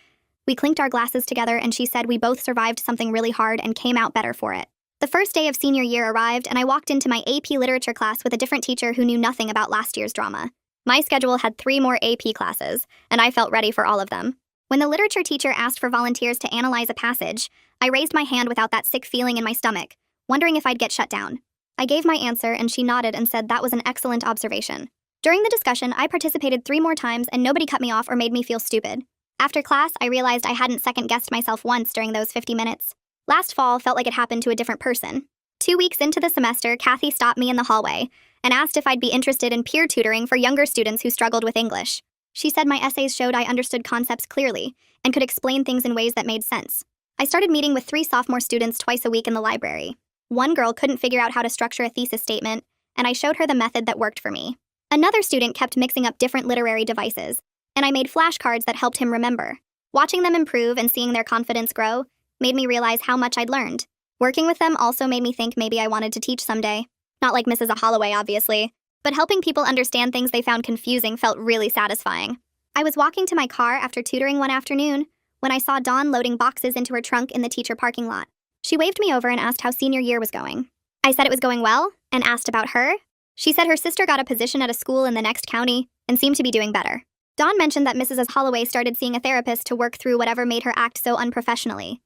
We clinked our glasses together and she said we both survived something really hard and came out better for it. The first day of senior year arrived and I walked into my AP literature class with a different teacher who knew nothing about last year's drama. My schedule had 3 more AP classes, and I felt ready for all of them. When the literature teacher asked for volunteers to analyze a passage, I raised my hand without that sick feeling in my stomach, wondering if I'd get shut down. I gave my answer and she nodded and said that was an excellent observation. During the discussion, I participated 3 more times and nobody cut me off or made me feel stupid. After class, I realized I hadn't second-guessed myself once during those 50 minutes. Last fall felt like it happened to a different person. 2 weeks into the semester, Kathy stopped me in the hallway and asked if I'd be interested in peer tutoring for younger students who struggled with English. She said my essays showed I understood concepts clearly and could explain things in ways that made sense. I started meeting with 3 sophomore students twice a week in the library. One girl couldn't figure out how to structure a thesis statement, and I showed her the method that worked for me. Another student kept mixing up different literary devices, and I made flashcards that helped him remember. Watching them improve and seeing their confidence grow made me realize how much I'd learned. Working with them also made me think maybe I wanted to teach someday. Not like Mrs. Holloway, obviously, but helping people understand things they found confusing felt really satisfying. I was walking to my car after tutoring one afternoon when I saw Dawn loading boxes into her trunk in the teacher parking lot. She waved me over and asked how senior year was going. I said it was going well and asked about her. She said her sister got a position at a school in the next county and seemed to be doing better. Dawn mentioned that Mrs. Holloway started seeing a therapist to work through whatever made her act so unprofessionally.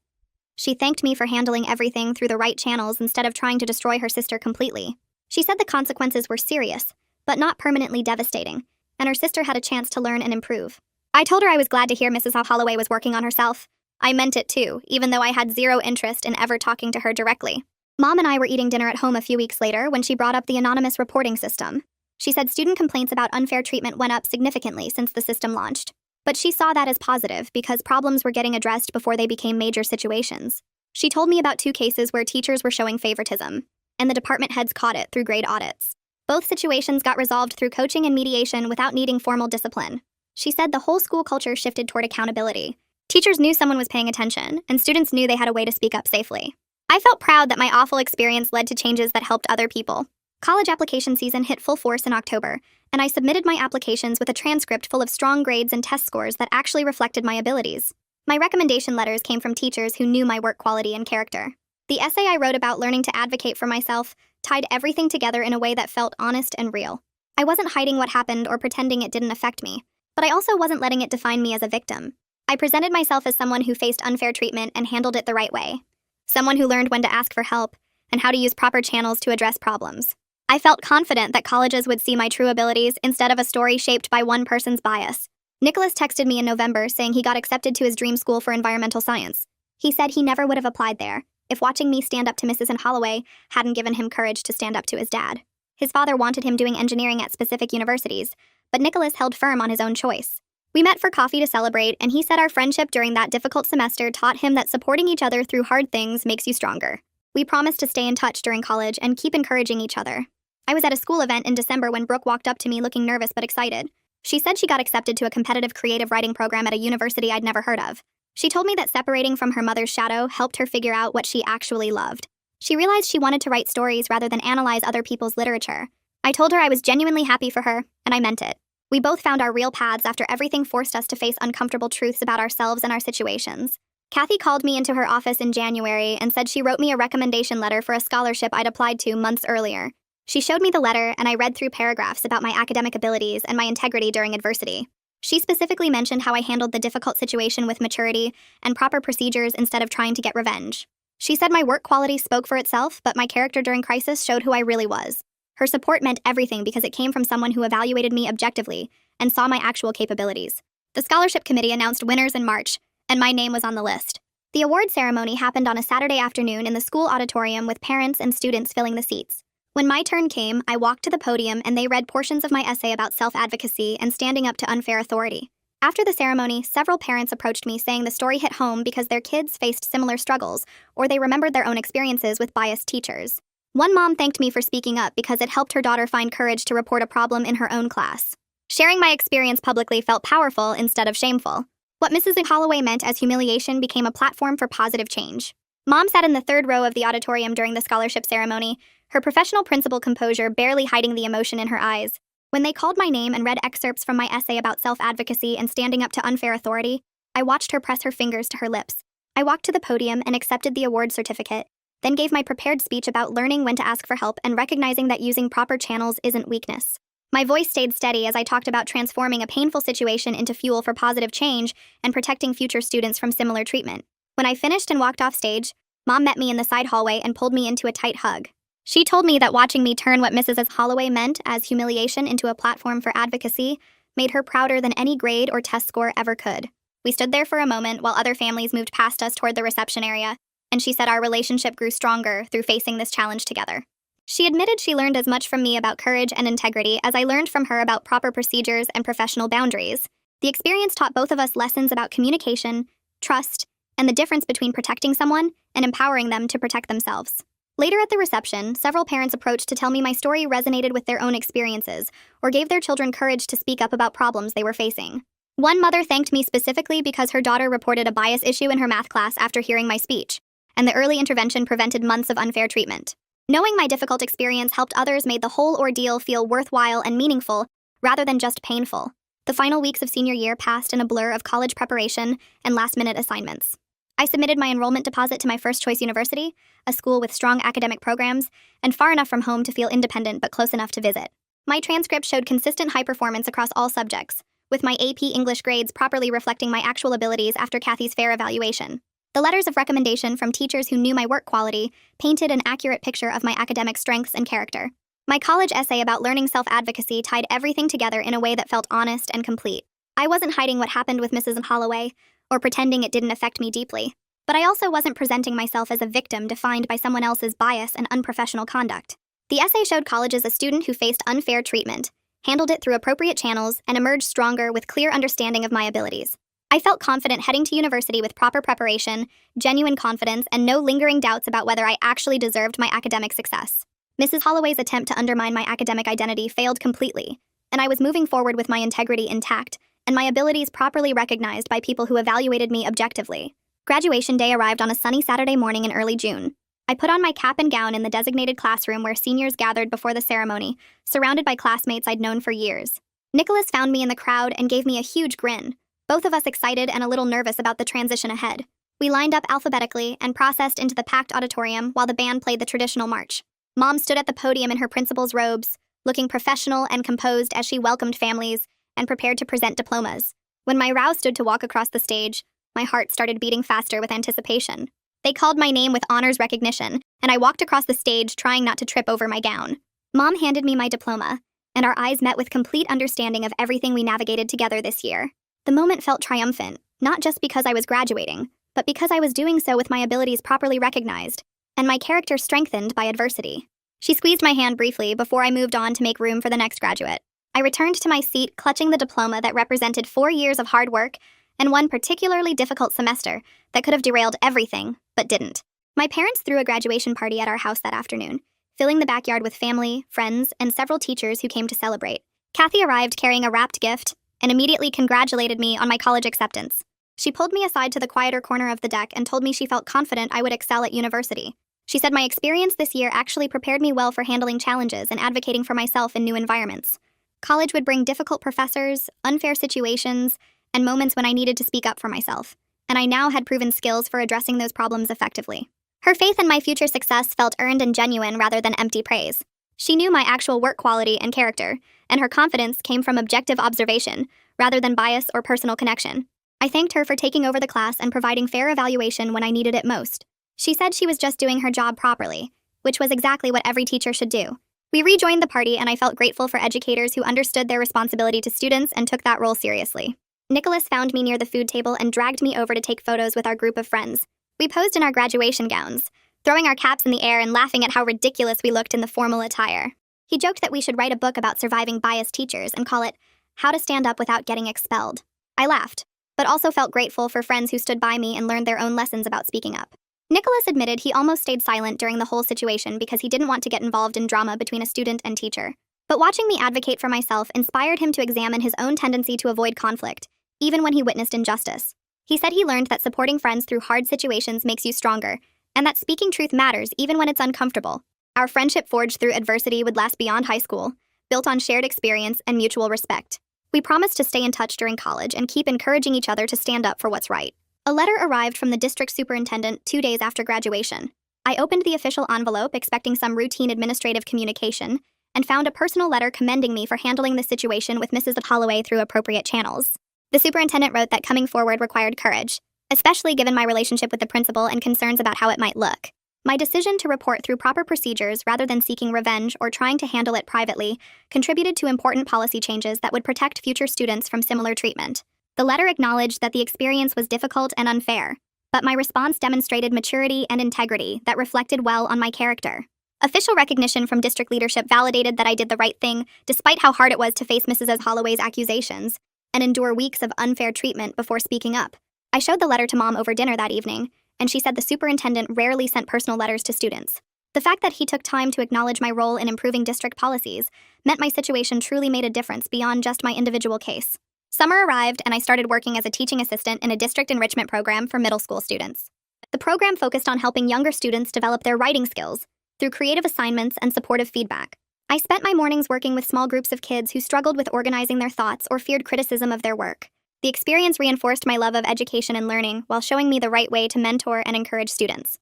She thanked me for handling everything through the right channels instead of trying to destroy her sister completely. She said the consequences were serious, but not permanently devastating, and her sister had a chance to learn and improve. I told her I was glad to hear Mrs. Holloway was working on herself. I meant it too, even though I had zero interest in ever talking to her directly. Mom and I were eating dinner at home a few weeks later when she brought up the anonymous reporting system. She said student complaints about unfair treatment went up significantly since the system launched. But she saw that as positive because problems were getting addressed before they became major situations. She told me about 2 cases where teachers were showing favoritism, and the department heads caught it through grade audits. Both situations got resolved through coaching and mediation without needing formal discipline. She said the whole school culture shifted toward accountability. Teachers knew someone was paying attention, and students knew they had a way to speak up safely. I felt proud that my awful experience led to changes that helped other people. College application season hit full force in October, and I submitted my applications with a transcript full of strong grades and test scores that actually reflected my abilities. My recommendation letters came from teachers who knew my work quality and character. The essay I wrote about learning to advocate for myself tied everything together in a way that felt honest and real. I wasn't hiding what happened or pretending it didn't affect me, but I also wasn't letting it define me as a victim. I presented myself as someone who faced unfair treatment and handled it the right way. Someone who learned when to ask for help and how to use proper channels to address problems. I felt confident that colleges would see my true abilities instead of a story shaped by one person's bias. Nicholas texted me in November saying he got accepted to his dream school for environmental science. He said he never would have applied there if watching me stand up to Mrs. Holloway hadn't given him courage to stand up to his dad. His father wanted him doing engineering at specific universities, but Nicholas held firm on his own choice. We met for coffee to celebrate, and he said our friendship during that difficult semester taught him that supporting each other through hard things makes you stronger. We promised to stay in touch during college and keep encouraging each other. I was at a school event in December when Brooke walked up to me looking nervous but excited. She said she got accepted to a competitive creative writing program at a university I'd never heard of. She told me that separating from her mother's shadow helped her figure out what she actually loved. She realized she wanted to write stories rather than analyze other people's literature. I told her I was genuinely happy for her, and I meant it. We both found our real paths after everything forced us to face uncomfortable truths about ourselves and our situations. Kathy called me into her office in January and said she wrote me a recommendation letter for a scholarship I'd applied to months earlier. She showed me the letter, and I read through paragraphs about my academic abilities and my integrity during adversity. She specifically mentioned how I handled the difficult situation with maturity and proper procedures instead of trying to get revenge. She said my work quality spoke for itself, but my character during crisis showed who I really was. Her support meant everything because it came from someone who evaluated me objectively and saw my actual capabilities. The scholarship committee announced winners in March, and my name was on the list. The award ceremony happened on a Saturday afternoon in the school auditorium with parents and students filling the seats. When my turn came, I walked to the podium and they read portions of my essay about self-advocacy and standing up to unfair authority. After the ceremony, several parents approached me saying the story hit home because their kids faced similar struggles, or they remembered their own experiences with biased teachers. One mom thanked me for speaking up because it helped her daughter find courage to report a problem in her own class. Sharing my experience publicly felt powerful instead of shameful. What Mrs. Holloway meant as humiliation became a platform for positive change. Mom sat in the third row of the auditorium during the scholarship ceremony, her professional principal composure barely hiding the emotion in her eyes. When they called my name and read excerpts from my essay about self-advocacy and standing up to unfair authority, I watched her press her fingers to her lips. I walked to the podium and accepted the award certificate, then gave my prepared speech about learning when to ask for help and recognizing that using proper channels isn't weakness. My voice stayed steady as I talked about transforming a painful situation into fuel for positive change and protecting future students from similar treatment. When I finished and walked off stage, Mom met me in the side hallway and pulled me into a tight hug. She told me that watching me turn what Mrs. Holloway meant as humiliation into a platform for advocacy made her prouder than any grade or test score ever could. We stood there for a moment while other families moved past us toward the reception area, and she said our relationship grew stronger through facing this challenge together. She admitted she learned as much from me about courage and integrity as I learned from her about proper procedures and professional boundaries. The experience taught both of us lessons about communication, trust, and the difference between protecting someone and empowering them to protect themselves. Later at the reception, several parents approached to tell me my story resonated with their own experiences or gave their children courage to speak up about problems they were facing. One mother thanked me specifically because her daughter reported a bias issue in her math class after hearing my speech, and the early intervention prevented months of unfair treatment. Knowing my difficult experience helped others made the whole ordeal feel worthwhile and meaningful rather than just painful. The final weeks of senior year passed in a blur of college preparation and last-minute assignments. I submitted my enrollment deposit to my first-choice university, a school with strong academic programs, and far enough from home to feel independent but close enough to visit. My transcript showed consistent high performance across all subjects, with my AP English grades properly reflecting my actual abilities after Kathy's fair evaluation. The letters of recommendation from teachers who knew my work quality painted an accurate picture of my academic strengths and character. My college essay about learning self-advocacy tied everything together in a way that felt honest and complete. I wasn't hiding what happened with Mrs. Holloway, or pretending it didn't affect me deeply. But I also wasn't presenting myself as a victim defined by someone else's bias and unprofessional conduct. The essay showed college as a student who faced unfair treatment, handled it through appropriate channels, and emerged stronger with clear understanding of my abilities. I felt confident heading to university with proper preparation, genuine confidence, and no lingering doubts about whether I actually deserved my academic success. Mrs. Holloway's attempt to undermine my academic identity failed completely, and I was moving forward with my integrity intact and my abilities properly recognized by people who evaluated me objectively. Graduation day arrived on a sunny Saturday morning in early June. I put on my cap and gown in the designated classroom where seniors gathered before the ceremony, surrounded by classmates I'd known for years. Nicholas found me in the crowd and gave me a huge grin, both of us excited and a little nervous about the transition ahead. We lined up alphabetically and processed into the packed auditorium while the band played the traditional march. Mom stood at the podium in her principal's robes, looking professional and composed as she welcomed families and prepared to present diplomas. When my row stood to walk across the stage, my heart started beating faster with anticipation. They called my name with honors recognition, and I walked across the stage trying not to trip over my gown. Mom handed me my diploma, and our eyes met with complete understanding of everything we navigated together this year. The moment felt triumphant, not just because I was graduating, but because I was doing so with my abilities properly recognized, and my character strengthened by adversity. She squeezed my hand briefly before I moved on to make room for the next graduate. I returned to my seat, clutching the diploma that represented 4 years of hard work and one particularly difficult semester that could have derailed everything, but didn't. My parents threw a graduation party at our house that afternoon, filling the backyard with family, friends, and several teachers who came to celebrate. Kathy arrived carrying a wrapped gift and immediately congratulated me on my college acceptance. She pulled me aside to the quieter corner of the deck and told me she felt confident I would excel at university. She said my experience this year actually prepared me well for handling challenges and advocating for myself in new environments. College would bring difficult professors, unfair situations, and moments when I needed to speak up for myself, and I now had proven skills for addressing those problems effectively. Her faith in my future success felt earned and genuine rather than empty praise. She knew my actual work quality and character, and her confidence came from objective observation rather than bias or personal connection. I thanked her for taking over the class and providing fair evaluation when I needed it most. She said she was just doing her job properly, which was exactly what every teacher should do. We rejoined the party, and I felt grateful for educators who understood their responsibility to students and took that role seriously. Nicholas found me near the food table and dragged me over to take photos with our group of friends. We posed in our graduation gowns, throwing our caps in the air and laughing at how ridiculous we looked in the formal attire. He joked that we should write a book about surviving biased teachers and call it How to Stand Up Without Getting Expelled. I laughed, but also felt grateful for friends who stood by me and learned their own lessons about speaking up. Nicholas admitted he almost stayed silent during the whole situation because he didn't want to get involved in drama between a student and teacher. But watching me advocate for myself inspired him to examine his own tendency to avoid conflict, even when he witnessed injustice. He said he learned that supporting friends through hard situations makes you stronger, and that speaking truth matters even when it's uncomfortable. Our friendship forged through adversity would last beyond high school, built on shared experience and mutual respect. We promised to stay in touch during college and keep encouraging each other to stand up for what's right. A letter arrived from the district superintendent 2 days after graduation. I opened the official envelope expecting some routine administrative communication and found a personal letter commending me for handling the situation with Mrs. Holloway through appropriate channels. The superintendent wrote that coming forward required courage, especially given my relationship with the principal and concerns about how it might look. My decision to report through proper procedures rather than seeking revenge or trying to handle it privately contributed to important policy changes that would protect future students from similar treatment. The letter acknowledged that the experience was difficult and unfair, but my response demonstrated maturity and integrity that reflected well on my character. Official recognition from district leadership validated that I did the right thing, despite how hard it was to face Mrs. Holloway's accusations and endure weeks of unfair treatment before speaking up. I showed the letter to Mom over dinner that evening, and she said the superintendent rarely sent personal letters to students. The fact that he took time to acknowledge my role in improving district policies meant my situation truly made a difference beyond just my individual case. Summer arrived, and I started working as a teaching assistant in a district enrichment program for middle school students. The program focused on helping younger students develop their writing skills through creative assignments and supportive feedback. I spent my mornings working with small groups of kids who struggled with organizing their thoughts or feared criticism of their work. The experience reinforced my love of education and learning while showing me the right way to mentor and encourage students.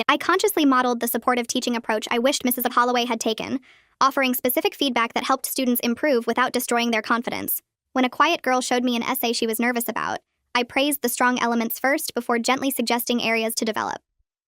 I consciously modeled the supportive teaching approach I wished Mrs. Holloway had taken, offering specific feedback that helped students improve without destroying their confidence. When a quiet girl showed me an essay she was nervous about, I praised the strong elements first before gently suggesting areas to develop.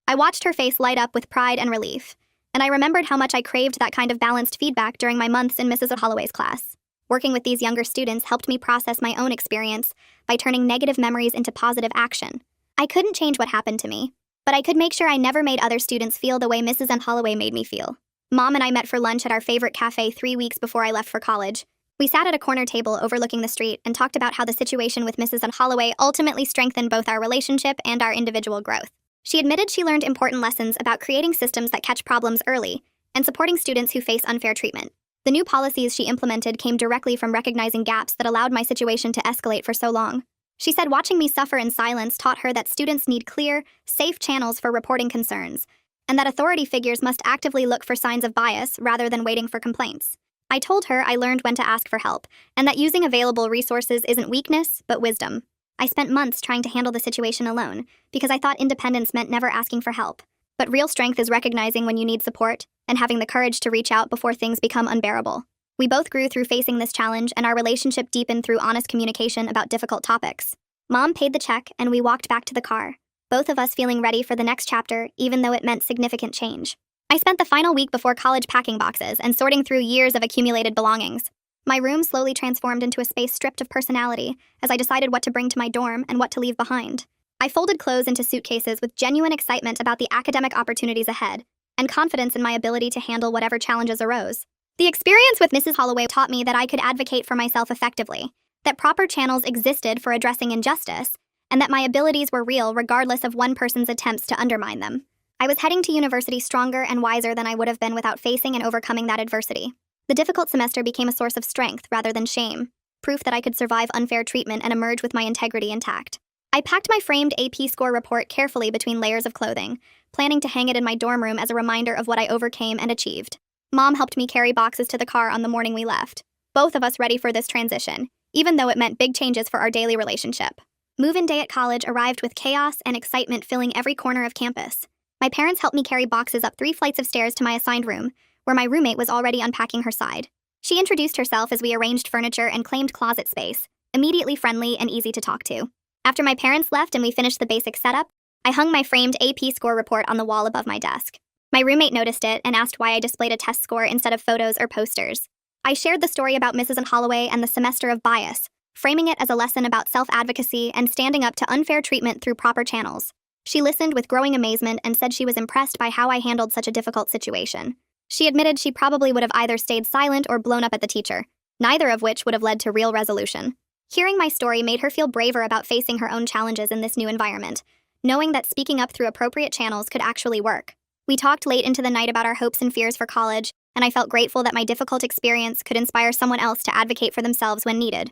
I watched her face light up with pride and relief, and I remembered how much I craved that kind of balanced feedback during my months in Mrs. Holloway's class. Working with these younger students helped me process my own experience by turning negative memories into positive action. I couldn't change what happened to me, but I could make sure I never made other students feel the way Mrs. Holloway made me feel. Mom and I met for lunch at our favorite cafe 3 weeks before I left for college. We sat at a corner table overlooking the street and talked about how the situation with Mrs. Holloway ultimately strengthened both our relationship and our individual growth. She admitted she learned important lessons about creating systems that catch problems early and supporting students who face unfair treatment. The new policies she implemented came directly from recognizing gaps that allowed my situation to escalate for so long. She said watching me suffer in silence taught her that students need clear, safe channels for reporting concerns, and that authority figures must actively look for signs of bias rather than waiting for complaints. I told her I learned when to ask for help, and that using available resources isn't weakness, but wisdom. I spent months trying to handle the situation alone, because I thought independence meant never asking for help. But real strength is recognizing when you need support, and having the courage to reach out before things become unbearable. We both grew through facing this challenge, and our relationship deepened through honest communication about difficult topics. Mom paid the check, and we walked back to the car, both of us feeling ready for the next chapter, even though it meant significant change. I spent the final week before college packing boxes and sorting through years of accumulated belongings. My room slowly transformed into a space stripped of personality as I decided what to bring to my dorm and what to leave behind. I folded clothes into suitcases with genuine excitement about the academic opportunities ahead, and confidence in my ability to handle whatever challenges arose. The experience with Mrs. Holloway taught me that I could advocate for myself effectively, that proper channels existed for addressing injustice, and that my abilities were real regardless of one person's attempts to undermine them. I was heading to university stronger and wiser than I would have been without facing and overcoming that adversity. The difficult semester became a source of strength rather than shame, proof that I could survive unfair treatment and emerge with my integrity intact. I packed my framed AP score report carefully between layers of clothing, planning to hang it in my dorm room as a reminder of what I overcame and achieved. Mom helped me carry boxes to the car on the morning we left, both of us ready for this transition, even though it meant big changes for our daily relationship. Move-in day at college arrived with chaos and excitement filling every corner of campus. My parents helped me carry boxes up 3 flights of stairs to my assigned room, where my roommate was already unpacking her side. She introduced herself as we arranged furniture and claimed closet space, immediately friendly and easy to talk to. After my parents left and we finished the basic setup, I hung my framed AP score report on the wall above my desk. My roommate noticed it and asked why I displayed a test score instead of photos or posters. I shared the story about Mrs. Holloway and the semester of bias, framing it as a lesson about self-advocacy and standing up to unfair treatment through proper channels. She listened with growing amazement and said she was impressed by how I handled such a difficult situation. She admitted she probably would have either stayed silent or blown up at the teacher, neither of which would have led to real resolution. Hearing my story made her feel braver about facing her own challenges in this new environment, knowing that speaking up through appropriate channels could actually work. We talked late into the night about our hopes and fears for college, and I felt grateful that my difficult experience could inspire someone else to advocate for themselves when needed.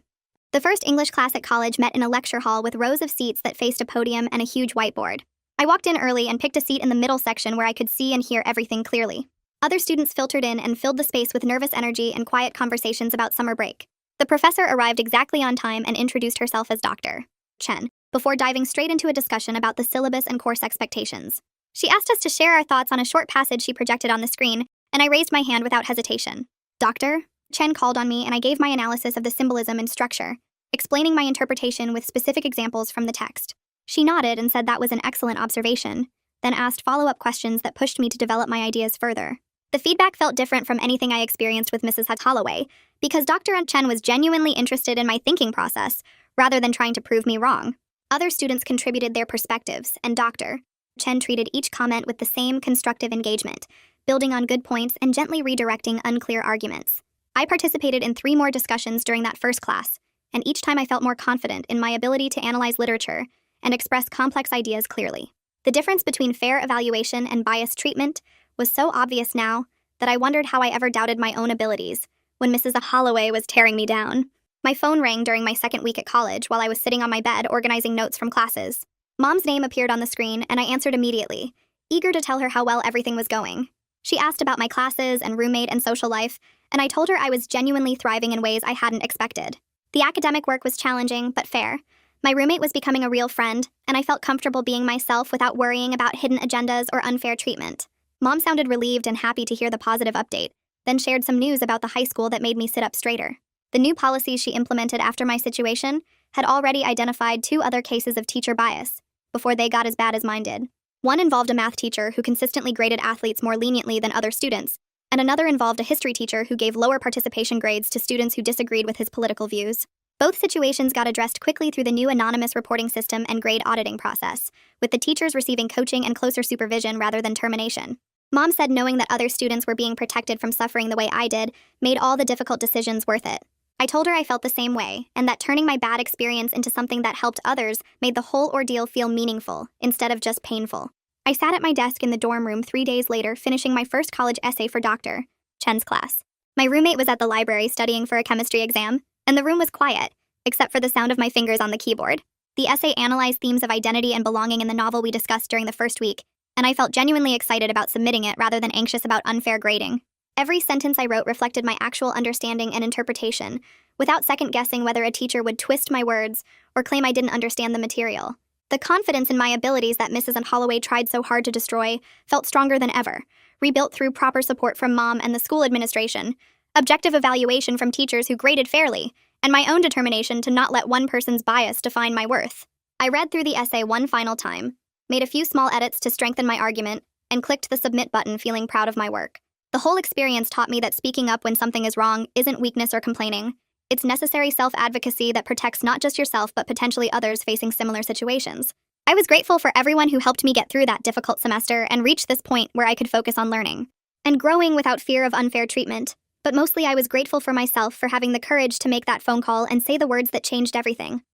The first English class at college met in a lecture hall with rows of seats that faced a podium and a huge whiteboard. I walked in early and picked a seat in the middle section where I could see and hear everything clearly. Other students filtered in and filled the space with nervous energy and quiet conversations about summer break. The professor arrived exactly on time and introduced herself as Dr. Chen, before diving straight into a discussion about the syllabus and course expectations. She asked us to share our thoughts on a short passage she projected on the screen, and I raised my hand without hesitation. Dr. Chen called on me and I gave my analysis of the symbolism and structure, explaining my interpretation with specific examples from the text. She nodded and said that was an excellent observation, then asked follow-up questions that pushed me to develop my ideas further. The feedback felt different from anything I experienced with Mrs. Holloway, because Dr. Chen was genuinely interested in my thinking process, rather than trying to prove me wrong. Other students contributed their perspectives, and Dr. Chen treated each comment with the same constructive engagement, building on good points and gently redirecting unclear arguments. I participated in 3 more discussions during that first class, and each time I felt more confident in my ability to analyze literature and express complex ideas clearly. The difference between fair evaluation and biased treatment was so obvious now that I wondered how I ever doubted my own abilities when Mrs. Holloway was tearing me down. My phone rang during my second week at college while I was sitting on my bed organizing notes from classes. Mom's name appeared on the screen and I answered immediately, eager to tell her how well everything was going. She asked about my classes and roommate and social life, and I told her I was genuinely thriving in ways I hadn't expected. The academic work was challenging, but fair. My roommate was becoming a real friend, and I felt comfortable being myself without worrying about hidden agendas or unfair treatment. Mom sounded relieved and happy to hear the positive update, then shared some news about the high school that made me sit up straighter. The new policies she implemented after my situation had already identified 2 other cases of teacher bias, before they got as bad as mine did. One involved a math teacher who consistently graded athletes more leniently than other students, and another involved a history teacher who gave lower participation grades to students who disagreed with his political views. Both situations got addressed quickly through the new anonymous reporting system and grade auditing process, with the teachers receiving coaching and closer supervision rather than termination. Mom said knowing that other students were being protected from suffering the way I did made all the difficult decisions worth it. I told her I felt the same way, and that turning my bad experience into something that helped others made the whole ordeal feel meaningful, instead of just painful. I sat at my desk in the dorm room 3 days later, finishing my first college essay for Dr. Chen's class. My roommate was at the library studying for a chemistry exam, and the room was quiet, except for the sound of my fingers on the keyboard. The essay analyzed themes of identity and belonging in the novel we discussed during the first week, and I felt genuinely excited about submitting it rather than anxious about unfair grading. Every sentence I wrote reflected my actual understanding and interpretation, without second-guessing whether a teacher would twist my words or claim I didn't understand the material. The confidence in my abilities that Mrs. Holloway tried so hard to destroy felt stronger than ever, rebuilt through proper support from Mom and the school administration, objective evaluation from teachers who graded fairly, and my own determination to not let one person's bias define my worth. I read through the essay one final time, made a few small edits to strengthen my argument, and clicked the submit button feeling proud of my work. The whole experience taught me that speaking up when something is wrong isn't weakness or complaining. It's necessary self-advocacy that protects not just yourself but potentially others facing similar situations. I was grateful for everyone who helped me get through that difficult semester and reach this point where I could focus on learning and growing without fear of unfair treatment. But mostly I was grateful for myself for having the courage to make that phone call and say the words that changed everything.